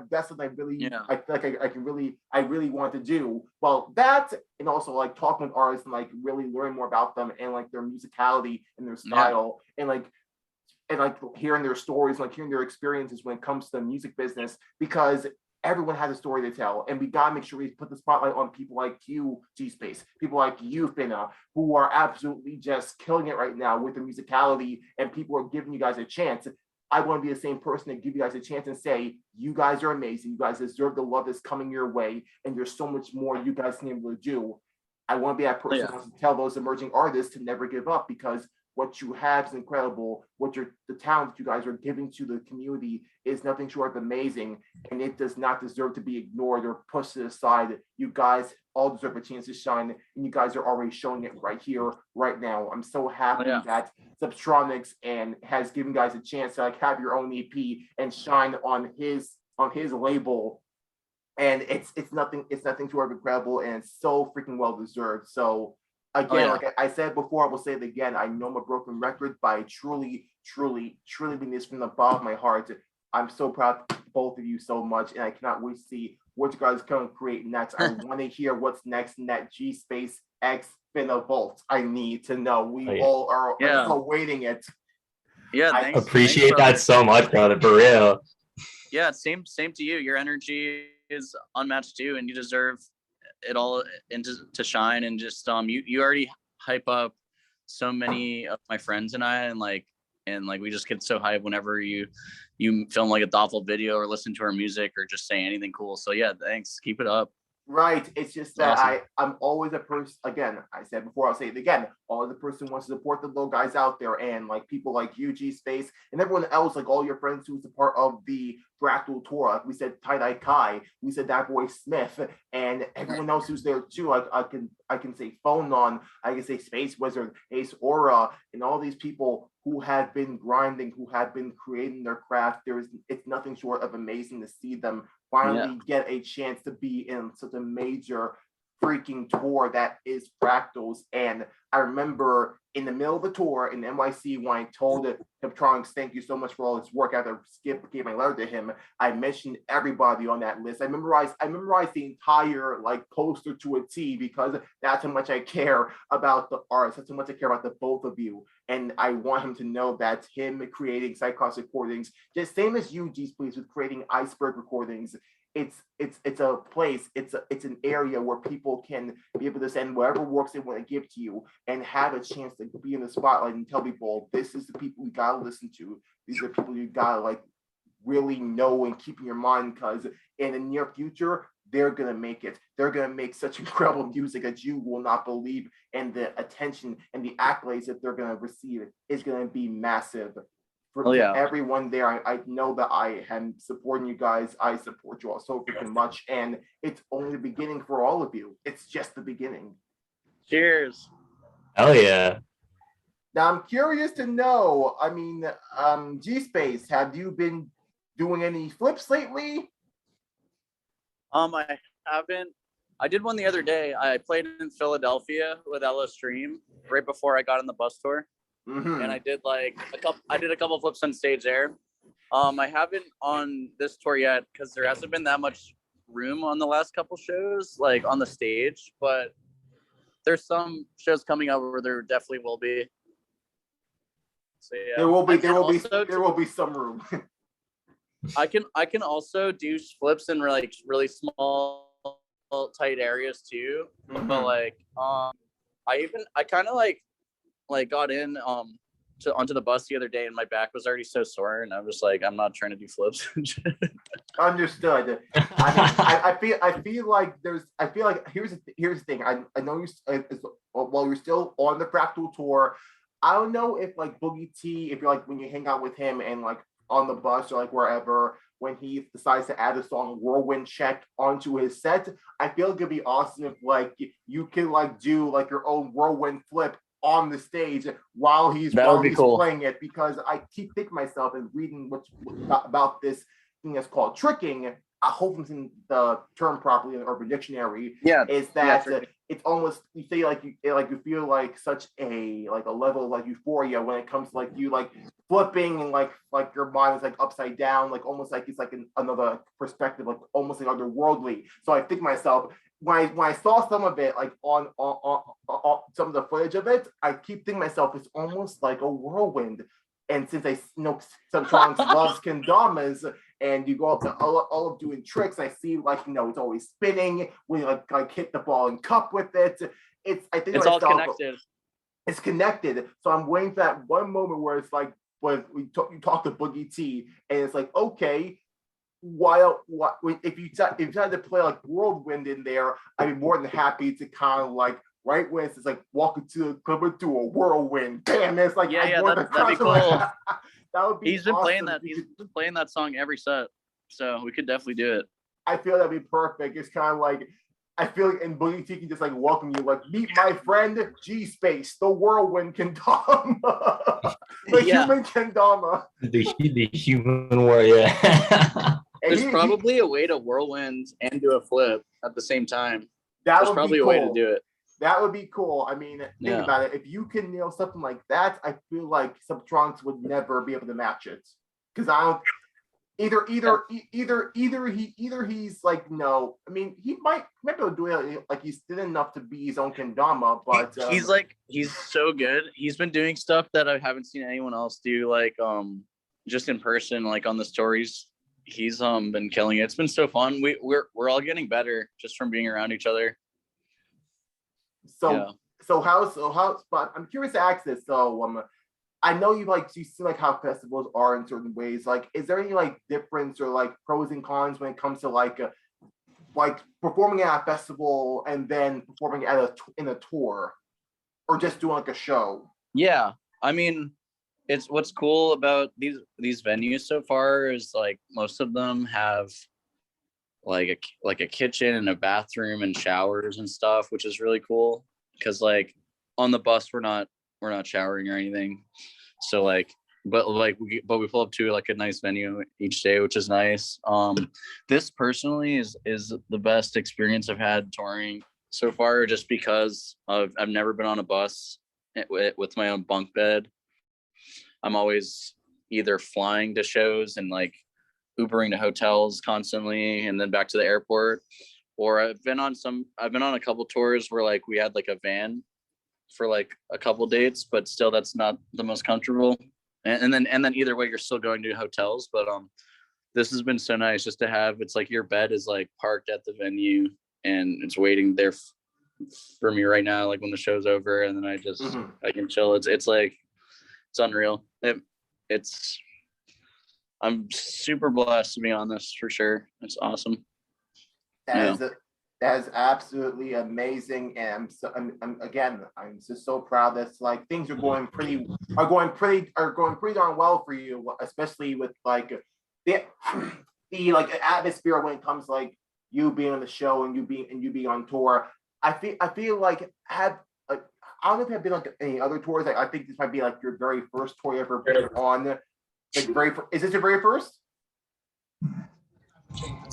That's what I really I feel like I really want to do. Well, that, and also like talking with artists and like really learn more about them and like their musicality and their style and like hearing their stories, like hearing their experiences when it comes to the music business, because everyone has a story to tell, and we gotta make sure we put the spotlight on people like you, G Space, people like you, Finneh, who are absolutely just killing it right now with the musicality, and people are giving you guys a chance. I want to be the same person to give you guys a chance and say, you guys are amazing. You guys deserve the love that's coming your way. And there's so much more you guys can be able to do. I want to be that person who wants to tell those emerging artists to never give up, because what you have is incredible. The talent that you guys are giving to the community is nothing short of amazing. And it does not deserve to be ignored or pushed to the side. You guys all deserve a chance to shine. And you guys are already showing it right here, right now. I'm so happy that Subtronics and has given guys a chance to like have your own EP and shine on his label. And it's nothing short of incredible, and it's so freaking well deserved. So again, like I said before, I will say it again. I know I'm a broken record, but I truly mean this from the bottom of my heart. I'm so proud of both of you so much, and I cannot wait to see what you guys come and create next. I want to hear what's next in that G Space X Finneh Vault. I need to know. We all are awaiting it. Yeah, I appreciate that so much, brother, for real. Yeah, same to you. Your energy is unmatched too, and you deserve it all to shine. And just you already hype up so many of my friends and I, and like we just get so hyped whenever you film like a thoughtful video or listen to our music or just say anything cool. So yeah, thanks, keep it up. Right. It's just that I'm always a person, again, I said before, I'll say it again, always a person who wants to support the little guys out there, and like people like you, G Space, and everyone else, like all your friends who's a part of the Fractal tour. Like we said Tiedye Kai, we said Datboi Smith, and everyone else who's there too. Like I can say Phone On, I can say Space Wizard, Ace Aura, and all these people who have been grinding, who have been creating their craft. It's nothing short of amazing to see them finally get a chance to be in such a major freaking tour that is Fractals. And I remember in the middle of the tour in NYC, when I told Subtronics, thank you so much for all this work, after Skip gave my letter to him, I mentioned everybody on that list. I memorized the entire like poster to a T, because that's how much I care about the artists, that's how much I care about the both of you. And I want him to know that him creating Psychos recordings, just same as you, G Space, with creating Iceberg recordings, it's a place, it's an area where people can be able to send whatever works they want to give to you and have a chance to be in the spotlight and tell people, this is the people you gotta listen to. These are people you gotta like really know and keep in your mind, because in the near future, they're gonna make it. They're gonna make such incredible music that you will not believe, and the attention and the accolades that they're gonna receive is gonna be massive. For everyone there, I know that I am supporting you guys. I support you all so freaking much, and it's only the beginning for all of you. It's just the beginning. Cheers. Hell yeah. Now I'm curious to know. I mean, G Space, have you been doing any flips lately? I haven't. I did one the other day. I played in Philadelphia with Ella Stream right before I got on the bus tour, and I did like a couple. I did a couple flips on stage there. I haven't on this tour yet because there hasn't been that much room on the last couple shows, like on the stage. But there's some shows coming up where there definitely will be. So yeah, there will be some room. I can also do flips in like really small, tight areas too. But like I kind of like got in onto the bus the other day and my back was already so sore and I was like, I'm not trying to do flips. Understood. I feel like here's the thing. I know you while you're still on the practical tour. I don't know if like Boogie T, if you're like when you hang out with him and like on the bus or like wherever, when he decides to add a song Whirlwind Check onto his set, I feel like it'd be awesome if like you can like do like your own whirlwind flip on the stage while he's cool. Playing it, because I keep thinking myself and reading what's about this thing that's called tricking. I hope I'm saying the term properly in the Urban Dictionary. Yeah, is that it's almost, you say like you feel like such a level of like euphoria when it comes to like you like flipping and like your mind is like upside down, like almost like it's like another perspective, like almost like otherworldly. So I think myself when I saw some of it like on some of the footage of it, I keep thinking myself it's almost like a whirlwind. And since I know Subtronics loves kendamas, and you go up to all of doing tricks, I see like it's always spinning. We like hit the ball and cup with it. I think it's all connected. It's connected. So I'm waiting for that one moment where it's like when you talk to Boogie T, and it's like, okay, if you tried to play like whirlwind in there, I'd be more than happy to kind of like. Right when it's like walking to a whirlwind, bam! It's like that'd be cool. That would be. He's been playing that. He's been playing that song every set, so we could definitely do it. I feel that'd be perfect. It's kind of like I feel like in Boogie T can just like welcome you, like meet my friend G Space, the whirlwind kendama, human kendama, the human warrior. There's probably a way to whirlwind and do a flip at the same time. There's probably a way to do it. That would be cool. I mean, think about it. If you can nail something like that, I feel like Subtronics would never be able to match it. Because I don't. Either he's like no. I mean, he might be able to do it. Like he's thin enough to be his own kendama, but he's so good. He's been doing stuff that I haven't seen anyone else do. Like just in person, like on the stories. He's been killing it. It's been so fun. We're all getting better just from being around each other. So but I'm curious to ask this. So I know you see like how festivals are in certain ways. Like, is there any like difference or like pros and cons when it comes to like performing at a festival and then performing in a tour, or just doing like a show? Yeah, I mean, it's what's cool about these venues so far is like most of them have like a kitchen and a bathroom and showers and stuff, which is really cool because like on the bus we're not showering or anything. So like but we pull up to like a nice venue each day, which is nice. This personally is the best experience I've had touring so far, just because I've never been on a bus with my own bunk bed. I'm always either flying to shows and like Ubering to hotels constantly and then back to the airport, or I've been on a couple tours where like we had like a van for like a couple dates, but still that's not the most comfortable. And then either way you're still going to hotels, but this has been so nice just to have, it's like your bed is like parked at the venue and it's waiting there for me right now, like when the show's over, and then I just I can chill. It's like it's unreal. I'm super blessed to be on this for sure. It's awesome. That is absolutely amazing, and I'm just so proud that like things are going pretty darn well for you, especially with like the like atmosphere when it comes to like you being on the show and you being on tour. I feel like I don't know if you have been on any other tours. I think this might be like your very first tour you ever been on. Like is this your very first?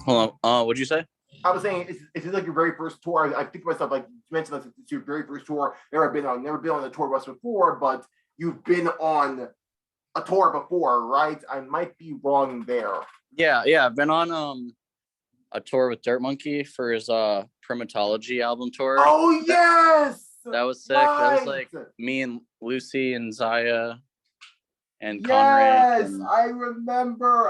Hold on. What'd you say? I was saying, is this like your very first tour? I think to myself, like you mentioned, that it's your very first tour. Never been on a tour bus before, but you've been on a tour before, right? I might be wrong there. Yeah. I've been on a tour with Dirt Monkey for his Primatology album tour. Oh yes, that was sick. Right. That was like me and Lucy and Zaya and yes, Conrad. I remember.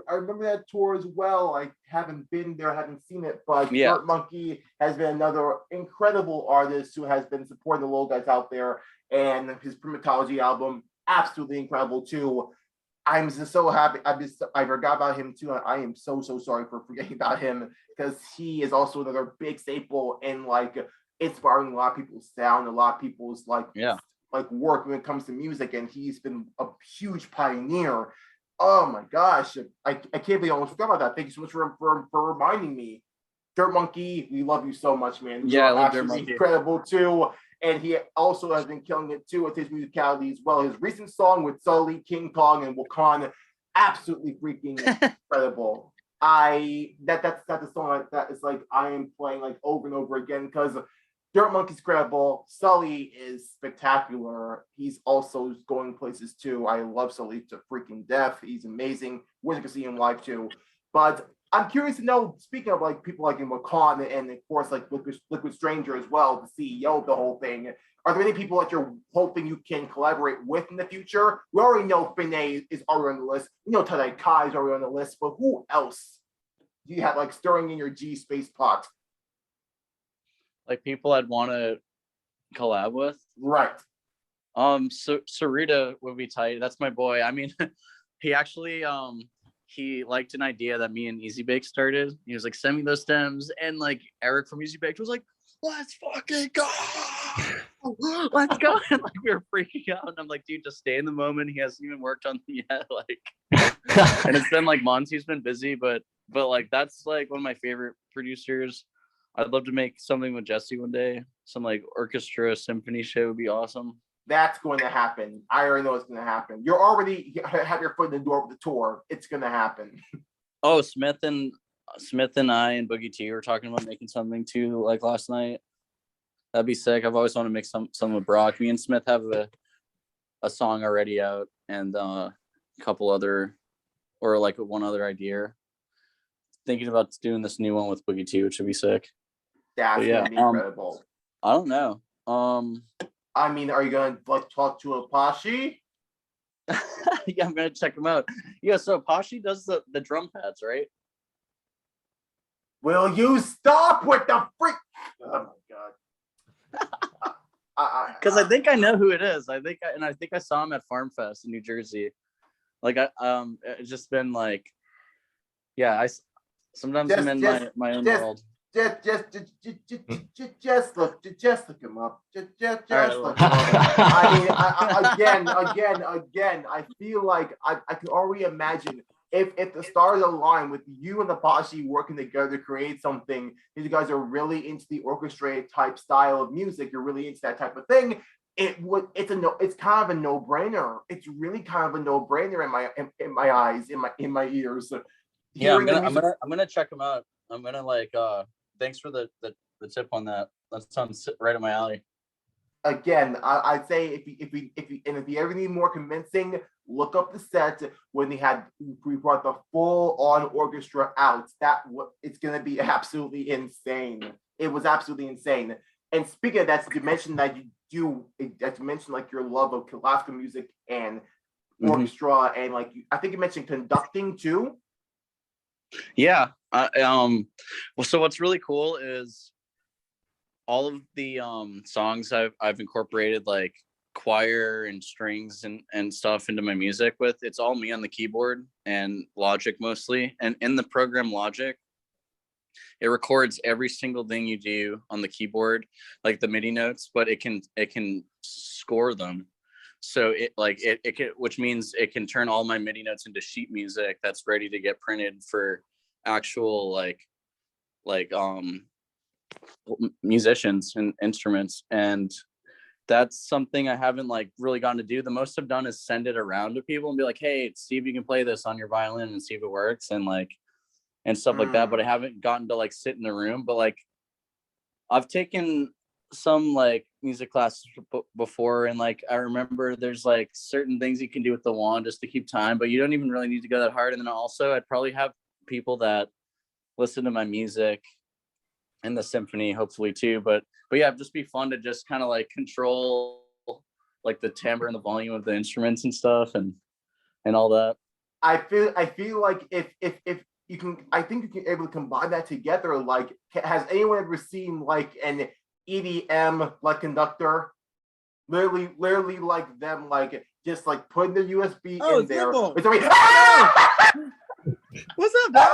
I remember that tour as well. I haven't been there, haven't seen it, but Dirt Monkey has been another incredible artist who has been supporting the little guys out there, and his Primatology album, absolutely incredible too. I'm just so happy. I forgot about him too. I am so sorry for forgetting about him, because he is also another big staple in like inspiring a lot of people's sound, a lot of people's like work when it comes to music, and he's been a huge pioneer. Oh my gosh, I can't believe I almost forgot about that. Thank you so much for reminding me. Dirt Monkey, we love you so much, man. Yeah, I love Dirt Monkey. Incredible too. And he also has been killing it too with his musicality as well. His recent song with Sully, King Kong, and Wakan, absolutely freaking incredible. That's the song that is like I am playing like over and over again, because Dirt Monkey's incredible. Sully is spectacular. He's also going places too. I love Sully to freaking death. He's amazing. Wish I could see him live too. But I'm curious to know, speaking of like people like in Wakan and of course like Liquid Stranger as well, the CEO of the whole thing, are there any people that you're hoping you can collaborate with in the future? We already know Finneh is already on the list. We know Tiedye Kai is already on the list, but who else do you have like stirring in your G space pot? Like people I'd want to collab with? Right. So Sarita would be tight. That's my boy. I mean, he actually he liked an idea that me and Easy Bake started. He was like, send me those stems, and like Eric from Easy Bake was like, let's fucking go, let's go. And like we were freaking out, and I'm like, dude, just stay in the moment. He hasn't even worked on it yet. Like, and it's been like Monty's been busy, but like that's like one of my favorite producers. I'd love to make something with Jesse one day. Some like orchestra symphony shit would be awesome. That's going to happen. I already know it's going to happen. You're already have your foot in the door of the tour. It's going to happen. Oh, Smith and I and Boogie T were talking about making something too, like last night. That'd be sick. I've always wanted to make something with Brock. Me and Smith have a song already out, and a couple other, or like one other idea. Thinking about doing this new one with Boogie T, which would be sick. That's gonna be incredible. I don't know. I mean, are you gonna like talk to Apashe? Yeah, I'm gonna check him out. Yeah, so Apashe does the drum pads, right? Will you stop with the freak? Oh my god. Because I think I know who it is. I think I saw him at Farm Fest in New Jersey. Like it's just been like, yeah, sometimes I'm in my own world. Just look him up. Just look him up. I mean, again, I feel like I can already imagine if the stars align with you and the Apashe working together to create something. These guys are really into the orchestrated type style of music. You're really into that type of thing. It's kind of a no-brainer. It's really kind of a no-brainer in my eyes, in my ears. Yeah, I'm gonna check them out. I'm gonna like thanks for the tip on that. That sounds right up my alley. Again, I'd say if you ever need more convincing, look up the set when we brought the full-on orchestra out. It's gonna be absolutely insane. It was absolutely insane. And speaking of that, you mentioned that you mentioned like your love of classical music and orchestra, and like I think you mentioned conducting too. Yeah. Well, so what's really cool is all of the songs I've incorporated like choir and strings and stuff into my music with. It's all me on the keyboard and Logic mostly. And in the program Logic, it records every single thing you do on the keyboard, like the MIDI notes, but it can score them. So it can, which means it can turn all my MIDI notes into sheet music that's ready to get printed for actual like musicians and instruments. And that's something I haven't like really gotten to do. The most I've done is send it around to people and be like, hey, see if you can play this on your violin and see if it works, and like, and stuff like that. But I haven't gotten to like sit in the room. But like, I've taken some like music classes before, and like I remember there's like certain things you can do with the wand just to keep time, but you don't even really need to go that hard. And then also I'd probably have people that listen to my music in the symphony, hopefully too. But yeah, it'd just be fun to just kind of like control like the timbre and the volume of the instruments and stuff, and all that. I feel like if you can, I think you can able to combine that together. Like, has anyone ever seen like an EDM like conductor? Literally like them like just like putting the USB in there. What's up, bro?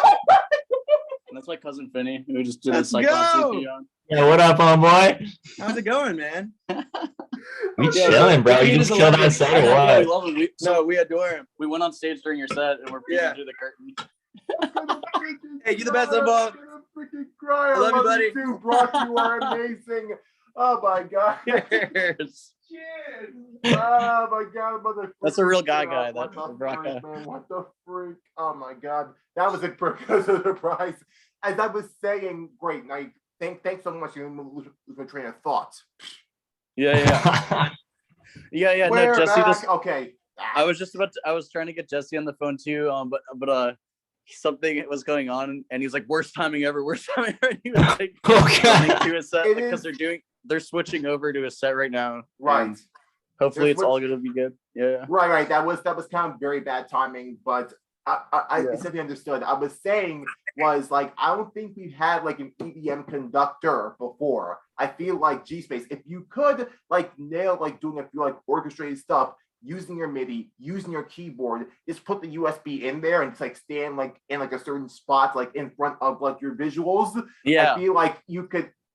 That's my cousin Finneh, who just did Let's a go. Yeah, what up, homeboy? How's it going, man? We chilling, bro. You just killed that set or what? We love him. No, we adore him. We went on stage during your set and we're peeking through the curtain. Hey, you the best of all. I love you, buddy. Too, Brock. You are amazing. Oh my god. Cheers. Cheers. Oh my god, mother. That's a real guy. That's Brock. Man, what the freak? Oh my god. That was a because of the prize. As I was saying, great night. Thanks so much. You lose my train of thought. Yeah. No, Jesse. Just okay. I was trying to get Jesse on the phone too. But something was going on, and he's like, "Worst timing ever." He was like, to a set because they're switching over to a set right now. Right. Hopefully, it's all gonna be good. Yeah. Right. That was kind of very bad timing, but I simply understood. I was saying was like, I don't think we've had like an EDM conductor before. I feel like G-Space, if you could like nail like doing a few like orchestrated stuff using your MIDI, using your keyboard, just put the USB in there and just like stand like in like a certain spot, like in front of like your visuals. Yeah.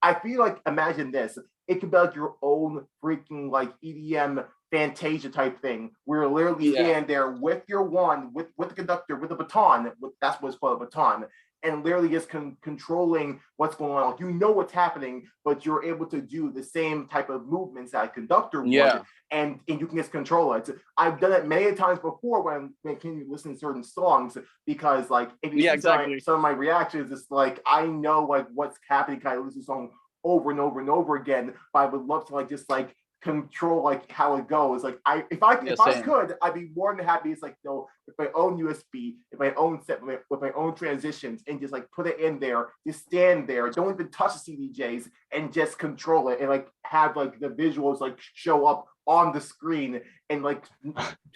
I feel like imagine this. It could be like your own freaking like EDM Fantasia type thing, where you literally stand there with your wand, with the conductor, with a baton. That's what's called a baton, and literally just controlling what's going on. Like, you know what's happening, but you're able to do the same type of movements that a conductor would, and you can just control it. I've done it many times before when you listen to certain songs, because like if you see some of my reactions, it's like I know like what's happening. I listen to the song over and over and over again, but I would love to like just like control like how it goes. Like if I could, I'd be more than happy. It's like, no, with my own USB, with my own set, with my own transitions, and just like put it in there, just stand there, don't even touch the CDJs, and just control it, and like have like the visuals like show up on the screen, and like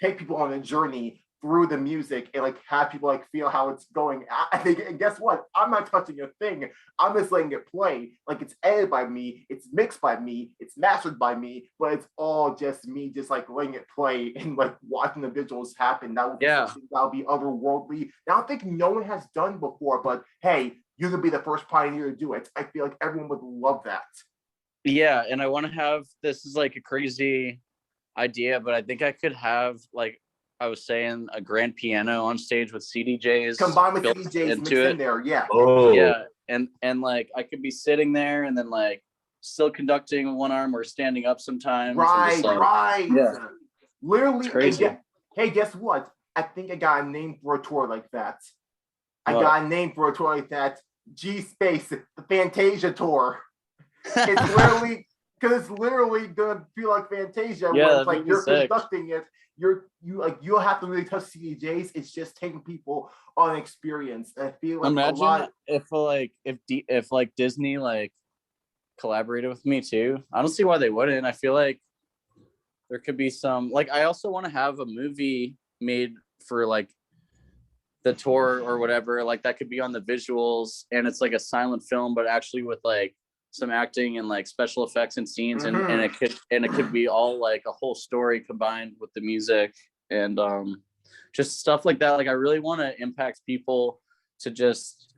take people on a journey through the music, and like have people like feel how it's going. And guess what? I'm not touching a thing. I'm just letting it play. Like, it's edited by me, it's mixed by me, it's mastered by me, but it's all just me, just like letting it play and like watching the visuals happen. That would be otherworldly. I don't think no one has done before, but hey, you could be the first pioneer to do it. I feel like everyone would love that. Yeah, and I want to have, this is like a crazy idea, but I think I could have, like I was saying, a grand piano on stage with CDJs combined with CDJs mixed in there. Yeah. Oh. Yeah, and like I could be sitting there and then like still conducting one arm or standing up sometimes. Right. Yeah. Literally. It's crazy. Hey, guess what? I think I got a name for a tour like that. Got a name for a tour like that. G-Space, the Fantasia tour. It's literally, because it's literally gonna feel like Fantasia. Yeah, where it's like you're sick. conducting it. You'll have to really touch CDJs. It's just taking people on experience. And I feel like imagine if Disney like collaborated with me too. I don't see why they wouldn't. I feel like there could be some, like, I also want to have a movie made for like the tour or whatever, like that could be on the visuals, and it's like a silent film, but actually with like some acting and like special effects and scenes, and it could be all like a whole story combined with the music, and just stuff like that. Like, I really want to impact people to just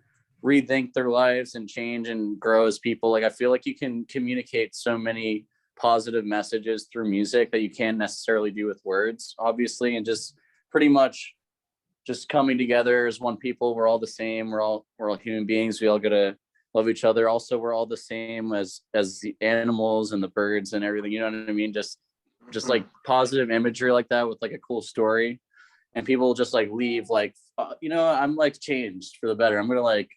rethink their lives and change and grow as people. Like, I feel like you can communicate so many positive messages through music that you can't necessarily do with words, obviously, and just pretty much just coming together as one people. We're all the same. We're all human beings. We all gotta love each other. Also, we're all the same as the animals and the birds and everything. You know what I mean? Just like positive imagery like that with like a cool story, and people just like leave like, you know, I'm like changed for the better. I'm gonna like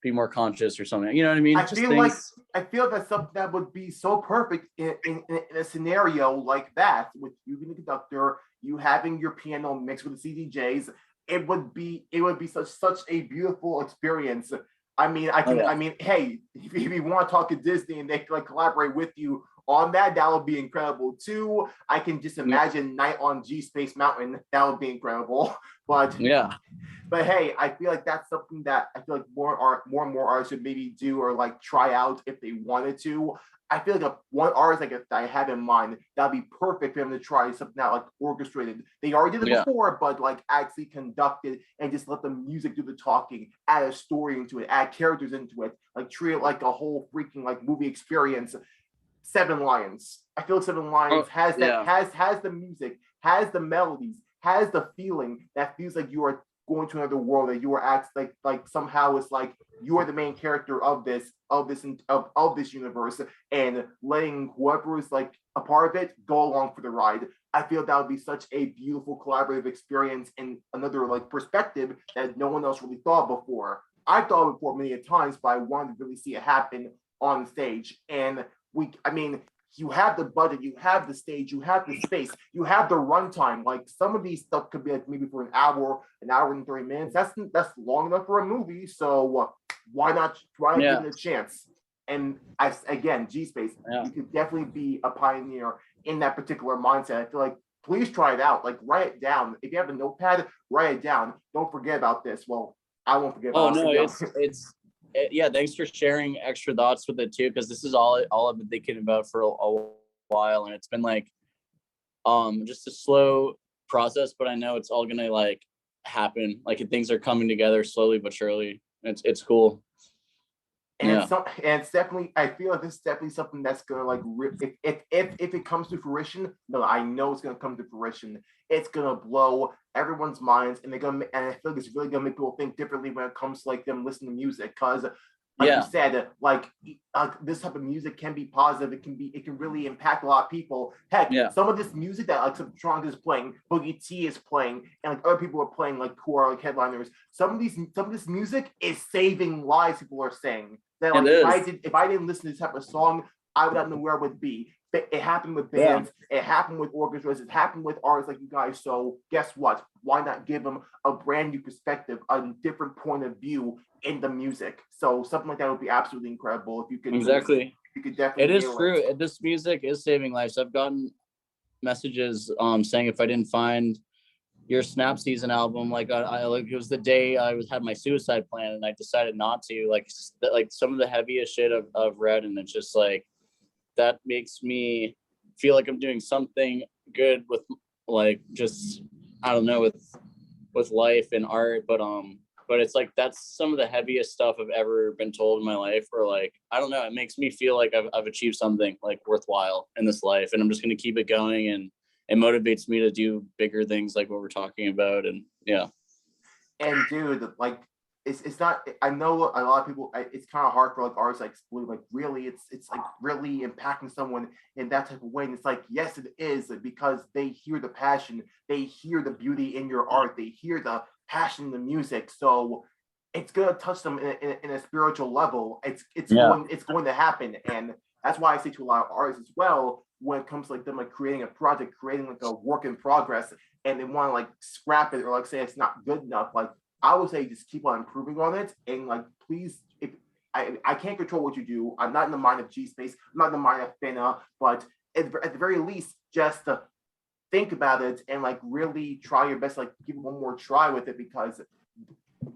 be more conscious or something. You know what I mean? I feel that's something that would be so perfect in a scenario like that, with you being the conductor, you having your piano mixed with the CDJs. It would be such a beautiful experience. I mean, I mean, hey, if you want to talk to Disney and they can like collaborate with you on that, that would be incredible too. I can just imagine Night on G Space Mountain. That would be incredible. But hey, I feel like that's something that I feel like more and more artists should maybe do or like try out if they wanted to. I feel like one artist like that I have in mind, that'd be perfect for them to try something out like orchestrated. They already did it before, but like actually conducted and just let the music do the talking, add a story into it, add characters into it, like treat it like a whole freaking like movie experience. Seven Lions. I feel like Seven Lions has the music, has the melodies, has the feeling that feels like you are going to another world, that you are acting like somehow it's like you are the main character of this universe, and letting whoever is like a part of it go along for the ride. I feel that would be such a beautiful collaborative experience and another like perspective that no one else really thought before. I've thought before many times, but I wanted to really see it happen on stage. And you have the budget, you have the stage, you have the space, you have the runtime. Like some of these stuff could be like maybe for an hour and 30 minutes. That's long enough for a movie. So why not give it a chance? And again, G Space, you could definitely be a pioneer in that particular mindset. I feel like please try it out. Like write it down. If you have a notepad, write it down. Don't forget about this. Well, I won't forget about it. Yeah, thanks for sharing extra thoughts with it too, because this is all I've been thinking about for a while, and it's been like just a slow process, but I know it's all gonna like happen. Like things are coming together slowly but surely. It's cool. And it's definitely, I feel like this is definitely something that's gonna like if it comes to fruition. No, I know it's gonna come to fruition. It's gonna blow everyone's minds, and and I feel like it's really gonna make people think differently when it comes to like them listening to music. Because like you said, like this type of music can be positive. It can really impact a lot of people. Heck, some of this music that like Subtronic is playing, Boogie T is playing, and like other people are playing, like who are like headliners. Some of this music is saving lives. People are saying that like if I didn't listen to this type of song, I would not know where I would be. It happened with bands, it happened with orchestras, it happened with artists like you guys. So guess what? Why not give them a brand new perspective, a different point of view in the music? So something like that would be absolutely incredible if you could. Exactly. You could definitely. It is true. This music is saving lives. I've gotten messages saying if I didn't find your Snap Season album, like it was the day I had my suicide plan and I decided not to. Like some of the heaviest shit I've read, and it's just like that makes me feel like I'm doing something good with like just I don't know with life and art, but it's like that's some of the heaviest stuff I've ever been told in my life. Or like I don't know, it makes me feel like I've achieved something like worthwhile in this life, and I'm just gonna keep it going, and it motivates me to do bigger things like what we're talking about. And and dude, like it's not, I know a lot of people, it's kind of hard for like artists like Blue, like really it's like really impacting someone in that type of way. And it's like, yes, it is, because they hear the passion, they hear the beauty in your art, they hear the passion in the music. So it's gonna touch them in a spiritual level. It's going to happen. And that's why I say to a lot of artists as well, when it comes to like them like creating a project, creating like a work in progress, and they want to like scrap it or like say it's not good enough, like I would say just keep on improving on it. And like please, if I can't control what you do, I'm not in the mind of G Space, I'm not in the mind of Finneh, but at the very least, just think about it and like really try your best, like give it one more try with it, because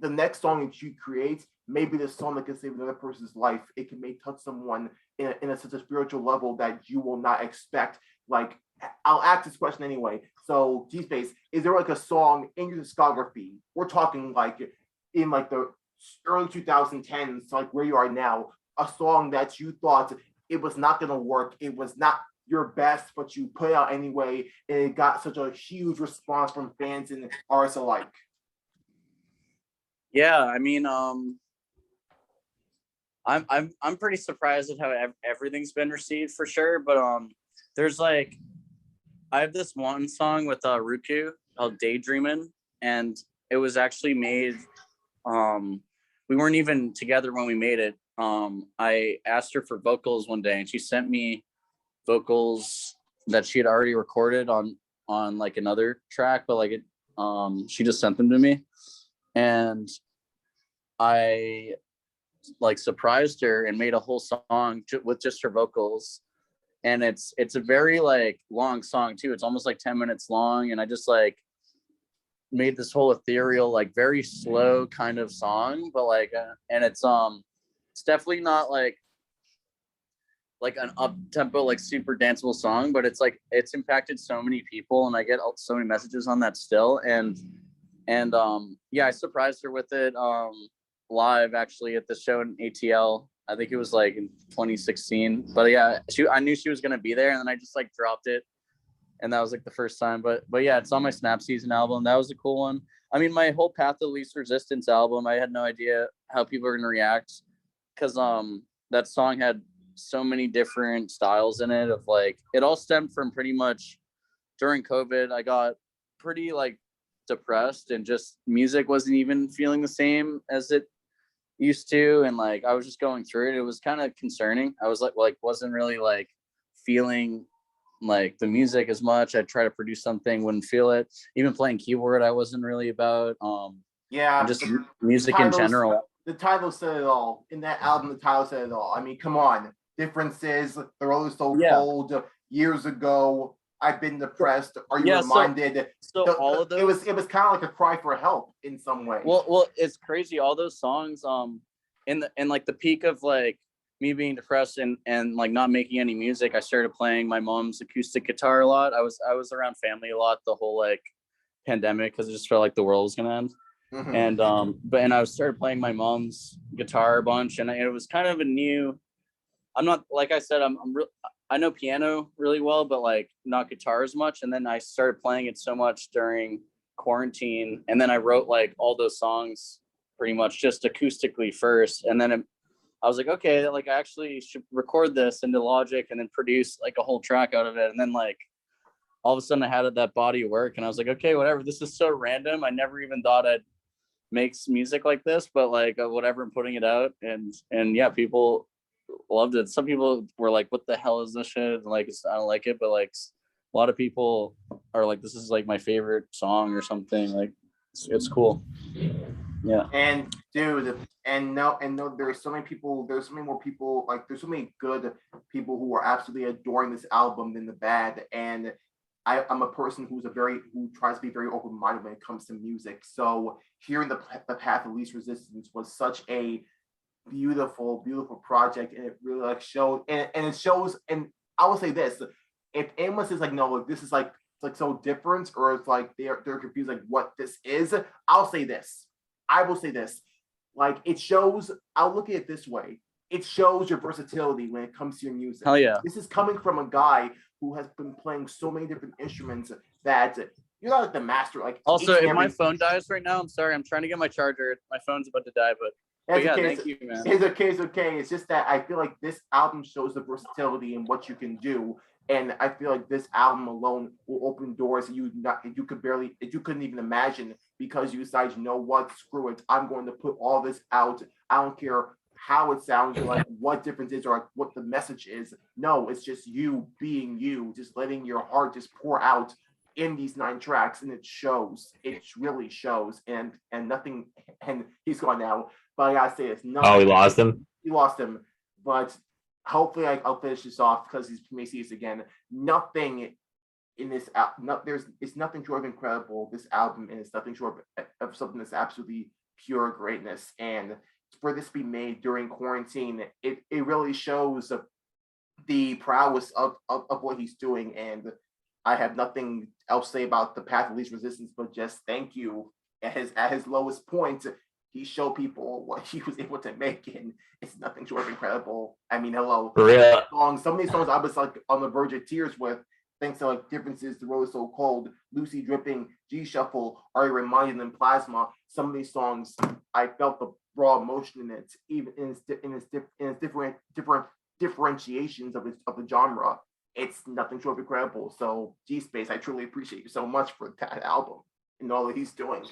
the next song that you create may be the song that can save another person's life. It may touch someone in such a spiritual level that you will not expect. Like, I'll ask this question anyway. So, G-Space, is there like a song in your discography? We're talking like in like the early 2010s, like where you are now, a song that you thought it was not going to work, it was not your best, but you put it out anyway, and it got such a huge response from fans and artists alike? Yeah, I mean, I'm pretty surprised at how everything's been received for sure. But there's like I have this one song with Ruku called Daydreamin', and it was actually made. We weren't even together when we made it. I asked her for vocals one day, and she sent me vocals that she had already recorded on like another track, but like it she just sent them to me, and I like surprised her and made a whole song with just her vocals. And it's a very like long song too. It's almost like 10 minutes long, and I just like made this whole ethereal, like very slow kind of song, but like and it's definitely not like an up tempo, like super danceable song, but it's like it's impacted so many people, and I get so many messages on that still. And yeah, I surprised her with it live actually at the show in ATL. I think it was like in 2016. But yeah, I knew she was gonna be there, and then I just like dropped it, and that was like the first time. But yeah, it's on my Snap Season album. That was a cool one. I mean, my whole Path of Least Resistance album, I had no idea how people are gonna react, because that song had so many different styles in it. Of like, it all stemmed from pretty much during COVID. I got pretty like depressed, and just music wasn't even feeling the same as it used to, and like I was just going through it. It was kind of concerning. I was like wasn't really like feeling like the music as much. I'd try to produce something, wouldn't feel it. Even playing keyboard, I wasn't really about. Yeah, just music in general. The title said it all. In that album, the title said it all. I mean, come on. Differences, The Road is So Cold, Years Ago, I've Been Depressed, Are You Reminded? So all of those, it was kind of like a cry for help in some way. Well, it's crazy. All those songs, in like the peak of like me being depressed and like not making any music, I started playing my mom's acoustic guitar a lot. I was around family a lot the whole like pandemic, because it just felt like the world was gonna end. Mm-hmm. And I started playing my mom's guitar a bunch, and it was kind of a new. I'm not, like I said, I know piano really well, but like not guitar as much. And then I started playing it so much during quarantine, and then I wrote like all those songs pretty much just acoustically first, and then I was like, okay, like I actually should record this into Logic and then produce like a whole track out of it. And then like all of a sudden I had that body of work, and I was like, okay, whatever, this is so random. I never even thought I'd make music like this, but like whatever, I'm putting it out, and yeah, people loved it. Some people were like, what the hell is this shit? And like, I don't like it, but like a lot of people are like, this is like my favorite song or something. Like it's cool. Yeah. And dude, and no, there's so many people, there's so many more people, like there's so many good people who are absolutely adoring this album than the bad. And I'm a person who tries to be very open-minded when it comes to music. So hearing the Path of Least Resistance was such a beautiful project, and it really like showed, and it shows. And I will say this: if anyone says like, no, look, this is like so different, or it's like they're confused like what this is, I'll say this. I will say this: like it shows. I'll look at it this way: it shows your versatility when it comes to your music. Hell yeah! This is coming from a guy who has been playing so many different instruments that you're not like the master. Like also, if my phone dies right now, I'm sorry. I'm trying to get my charger. My phone's about to die, but yeah, thank you, man. It's okay. It's just that I feel like this album shows the versatility and what you can do, and I feel like this album alone will open doors that you couldn't even imagine, because you decide, you know what, screw it, I'm going to put all this out. I don't care how it sounds, or like what difference is, or like what the message is. No, it's just you being you, just letting your heart just pour out in these 9 tracks, and it shows. It really shows, and nothing. And he's gone now, but I gotta say it's nothing. Oh, we lost him. You lost him, but hopefully I'll finish this off, because he may see this again. Nothing in this it's nothing short of incredible, this album, and it's nothing short of something that's absolutely pure greatness. And for this to be made during quarantine, it really shows the prowess of what he's doing. And I have nothing else to say about the Path of Least Resistance, but just thank you. At his lowest point, he showed people what he was able to make, and it's nothing short of incredible. I mean, hello. For real. Some of these songs I was like on the verge of tears with, thanks to like Differences, The Road is So Cold, Lucy Dripping, G Shuffle, Are You Reminded, and Plasma. Some of these songs I felt the raw emotion in it, even in its different differentiations of the genre. It's nothing short of incredible. So G Space, I truly appreciate you so much for that album and all that he's doing.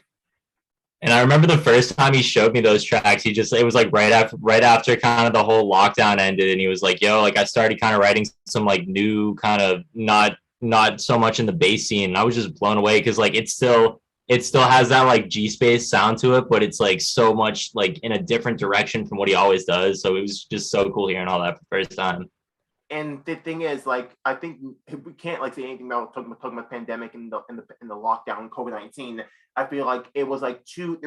And I remember the first time he showed me those tracks, it was like right after kind of the whole lockdown ended, and he was like, yo, like I started kind of writing some like new kind of not so much in the bass scene. And I was just blown away because like it still has that like G Space sound to it, but it's like so much like in a different direction from what he always does. So it was just so cool hearing all that for the first time. And the thing is, like, I think we can't like say anything about talking about the pandemic and the lockdown, COVID-19. I feel like there were like two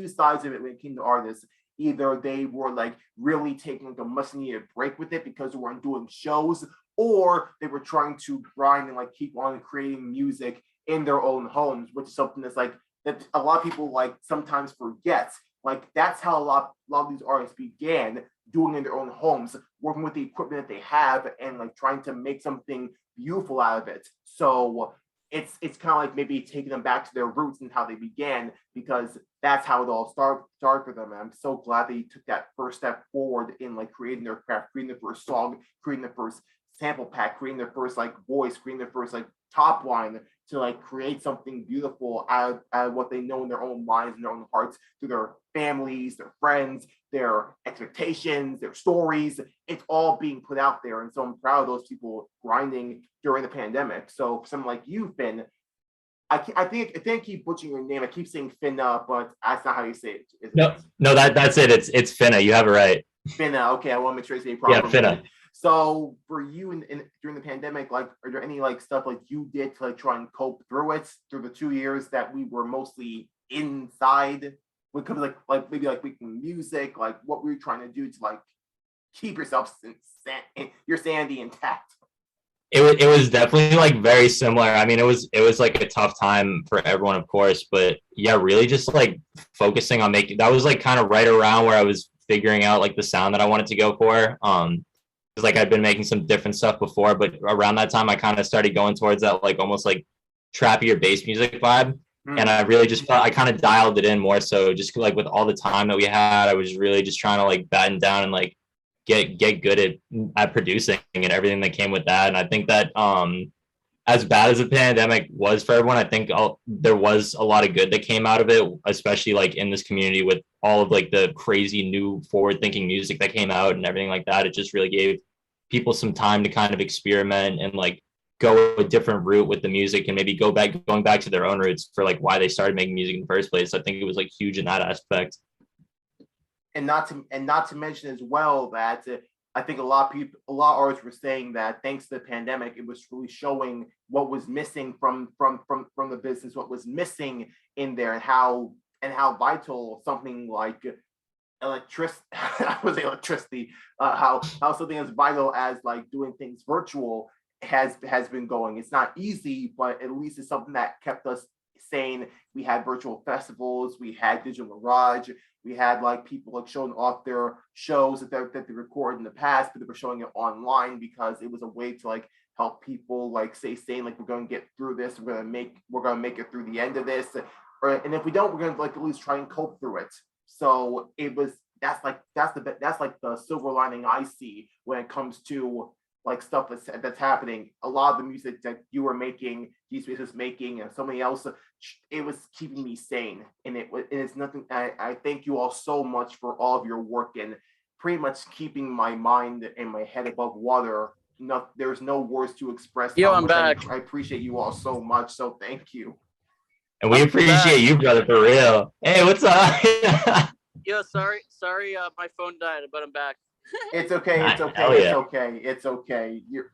sides of it when it came to artists. Either they were like really taking like a must needed break with it because they weren't doing shows, or they were trying to grind and like keep on creating music in their own homes, which is something that's like that a lot of people like sometimes forget. Like that's how a lot of these artists began, doing in their own homes, working with the equipment that they have and like trying to make something beautiful out of it. So it's kind of like maybe taking them back to their roots and how they began, because that's how it all started for them. And I'm so glad they took that first step forward in like creating their craft, creating the first song, creating the first sample pack, creating their first like voice, creating their first like top line, to like create something beautiful out of what they know in their own minds and their own hearts, through their families, their friends, their expectations, their stories. It's all being put out there. And so I'm proud of those people grinding during the pandemic. So for someone like you, Finn, I think I keep butchering your name. I keep saying Finneh, but that's not how you say it. Is it? No, that's it. It's Finneh. You have it right. Finneh. Okay, I want to make sure I say it properly. Yeah, Finneh. So for you during the pandemic, like, are there any like stuff like you did to like try and cope through it through the 2 years that we were mostly inside? When it comes like maybe like making music, like what were you trying to do to like keep yourself your sanity intact? It was definitely like very similar. I mean, it was like a tough time for everyone, of course, but yeah, really just like focusing on making. That was like kind of right around where I was figuring out like the sound that I wanted to go for. Like I'd been making some different stuff before, but around that time I kind of started going towards that like almost like trappier bass music vibe. And I really just felt I kind of dialed it in more. So just like with all the time that we had, I was really just trying to like batten down and like get good at producing and everything that came with that. And I think that as bad as the pandemic was for everyone, I think there was a lot of good that came out of it, especially like in this community with all of like the crazy new forward thinking music that came out and everything like that. It just really gave people some time to kind of experiment and like go a different route with the music and maybe going back to their own roots for like why they started making music in the first place. I think it was like huge in that aspect. And not to mention as well that I think a lot of artists were saying that thanks to the pandemic, it was really showing what was missing from the business, what was missing in there, and how vital something like electricity, how something as vital as like doing things virtual has been going. It's not easy, but at least it's something that kept us sane. We had virtual festivals, we had Digital Garage, we had like people like showing off their shows that they recorded in the past, but they were showing it online because it was a way to like help people like stay sane. Like, we're going to get through this. We're going to make it through the end of this. And if we don't, we're going to like at least try and cope through it. So that's like the silver lining I see when it comes to like stuff that's happening. A lot of the music that you were making, G-Space was making, and somebody else, it was keeping me sane. And it's nothing. I thank you all so much for all of your work and pretty much keeping my mind and my head above water. There's no words to express. Yo, I'm back. I appreciate you all so much. So thank you. And we appreciate you, brother, for real. Hey, what's up? Yo, sorry, my phone died, but I'm back. It's okay. It's okay. It's okay. It's okay. You're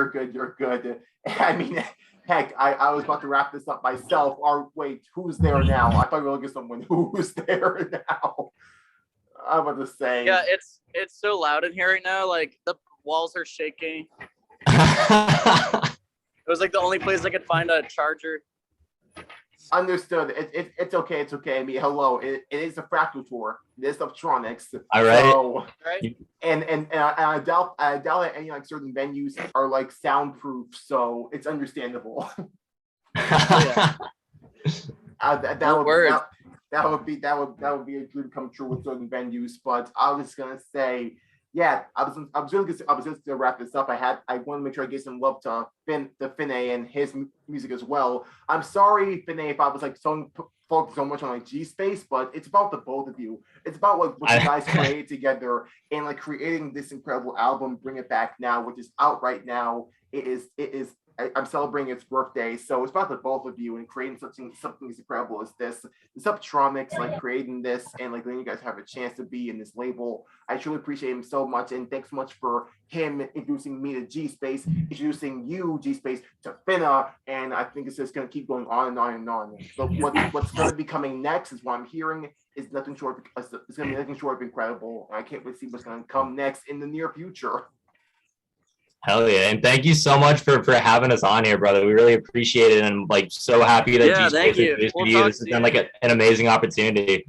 good. You're good. I mean, heck, I was about to wrap this up myself. Or wait, who's there now? I thought we were looking at someone who's there now. I'm about to say. Yeah, it's so loud in here right now. Like the walls are shaking. It was like the only place I could find a charger. Understood. It's okay. It's okay. I mean, hello. It is a fractal tour. It is Electronics. All right. So, right. And I doubt that any like certain venues are like soundproof, so it's understandable. Yeah. that would be a dream come true with certain venues. But I was gonna say, yeah, I was just to wrap this up. I want to make sure I give some love to Finneh and his music as well. I'm sorry, Finneh, if I was like focused so much on like G Space, but it's about the both of you. It's about like what you guys created together and like creating this incredible album, Bring It Back Now, which is out right now. I'm celebrating its birthday, so it's about the both of you and creating something as incredible as this. The Subtronics, like creating this and like letting you guys have a chance to be in this label. I truly appreciate him so much, and thanks so much for him introducing me to G Space, introducing you, G Space, to Finneh, and I think it's just gonna keep going on and on and on. So what's gonna be coming next is what I'm hearing is nothing short. It's gonna be nothing short of incredible. I can't wait to see what's gonna come next in the near future. Hell yeah. And thank you so much for having us on here, brother. We really appreciate it. And like so happy that yeah, thank you. This has been like an amazing opportunity.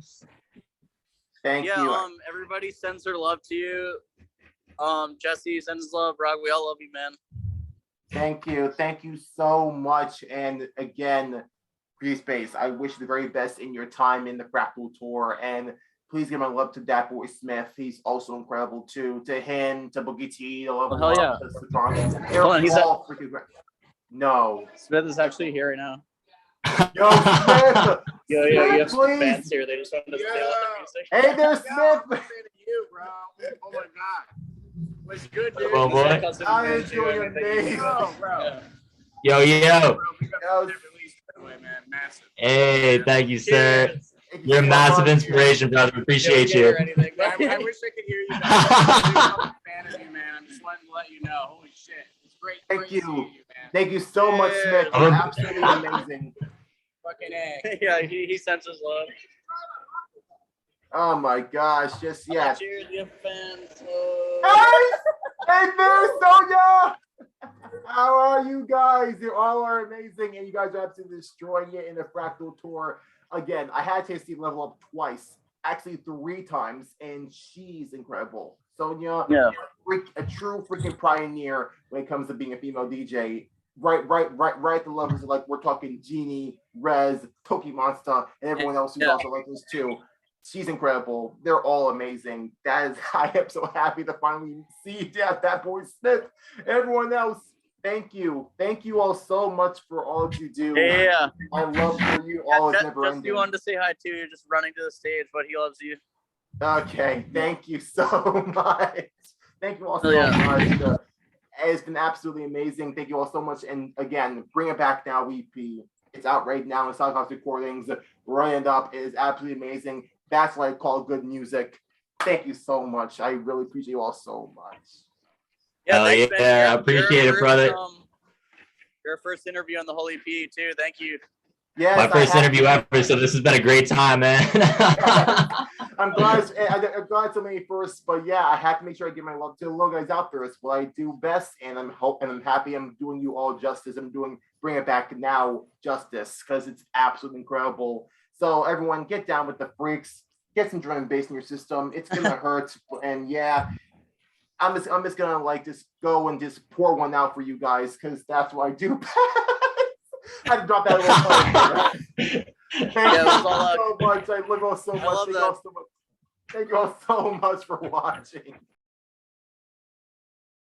Thank you. Everybody sends their love to you. Jesse sends his love. Rock, we all love you, man. Thank you. Thank you so much. And again, G Space, I wish you the very best in your time in the Fractal Tour. And please give my love to Datboi Smith. He's also incredible too. To him, to Boogie T, to love yeah. They're all freaking great. No. Smith is actually here right now. Yo, Smith! Yo, you have some fans here. They just wanted to steal their music. Hey there, Smith! You, bro. Oh my God. What's good, dude? Well, boy. I enjoy your name. Bro. Yo. Massive. Hey, thank you, sir. You're a massive inspiration, brother. Appreciate you. I wish I could hear you guys. I'm a fan of you, man. I'm just wanting to let you know. Holy shit. It's great. Thank you. To see you, man. Thank you so much, Smith. You're absolutely amazing. Fucking A. Yeah, he sends his love. Oh my gosh. Just, yeah. Cheers, you fans. Hey there, Sonia! How are you guys? You all are amazing, and you guys are absolutely destroying it in the Fractal Tour. Again, I had Tiedye level up twice, actually 3 times, and she's incredible. Sonia, a true freaking pioneer when it comes to being a female DJ. Right at the levels of like we're talking Genie, Rez, Toki Monster, and everyone else who's also like this too. She's incredible. They're all amazing. I am so happy to finally see Datboi Smith. Everyone else, thank you. Thank you all so much for all that you do. Yeah. I love for you all. It's never ending. You wanted to say hi too. You're just running to the stage, but he loves you. Okay. Thank you so much. Thank you all so much. It's been absolutely amazing. Thank you all so much. And again, Bring It Back Now EP. It's out right now in South House Recordings. Running up. It is absolutely amazing. That's what I call good music. Thank you so much. I really appreciate you all so much. Yeah, thanks, I appreciate it, brother. Your first interview on the whole EP too. Thank you. Yes, my first interview ever, so this has been a great time, man. I'm glad so many first, but yeah, I have to make sure I give my love to the little guys out there. It's what I do best, and I'm happy I'm doing you all justice. I'm doing Bring It Back Now justice because it's absolutely incredible. So everyone, get down with the freaks. Get some drum and bass in your system. It's gonna hurt, and yeah, I'm just gonna like just go and just pour one out for you guys because that's what I do best. I had to drop that little part. Thank you all so much. I love you all so much. Thank you all so much for watching.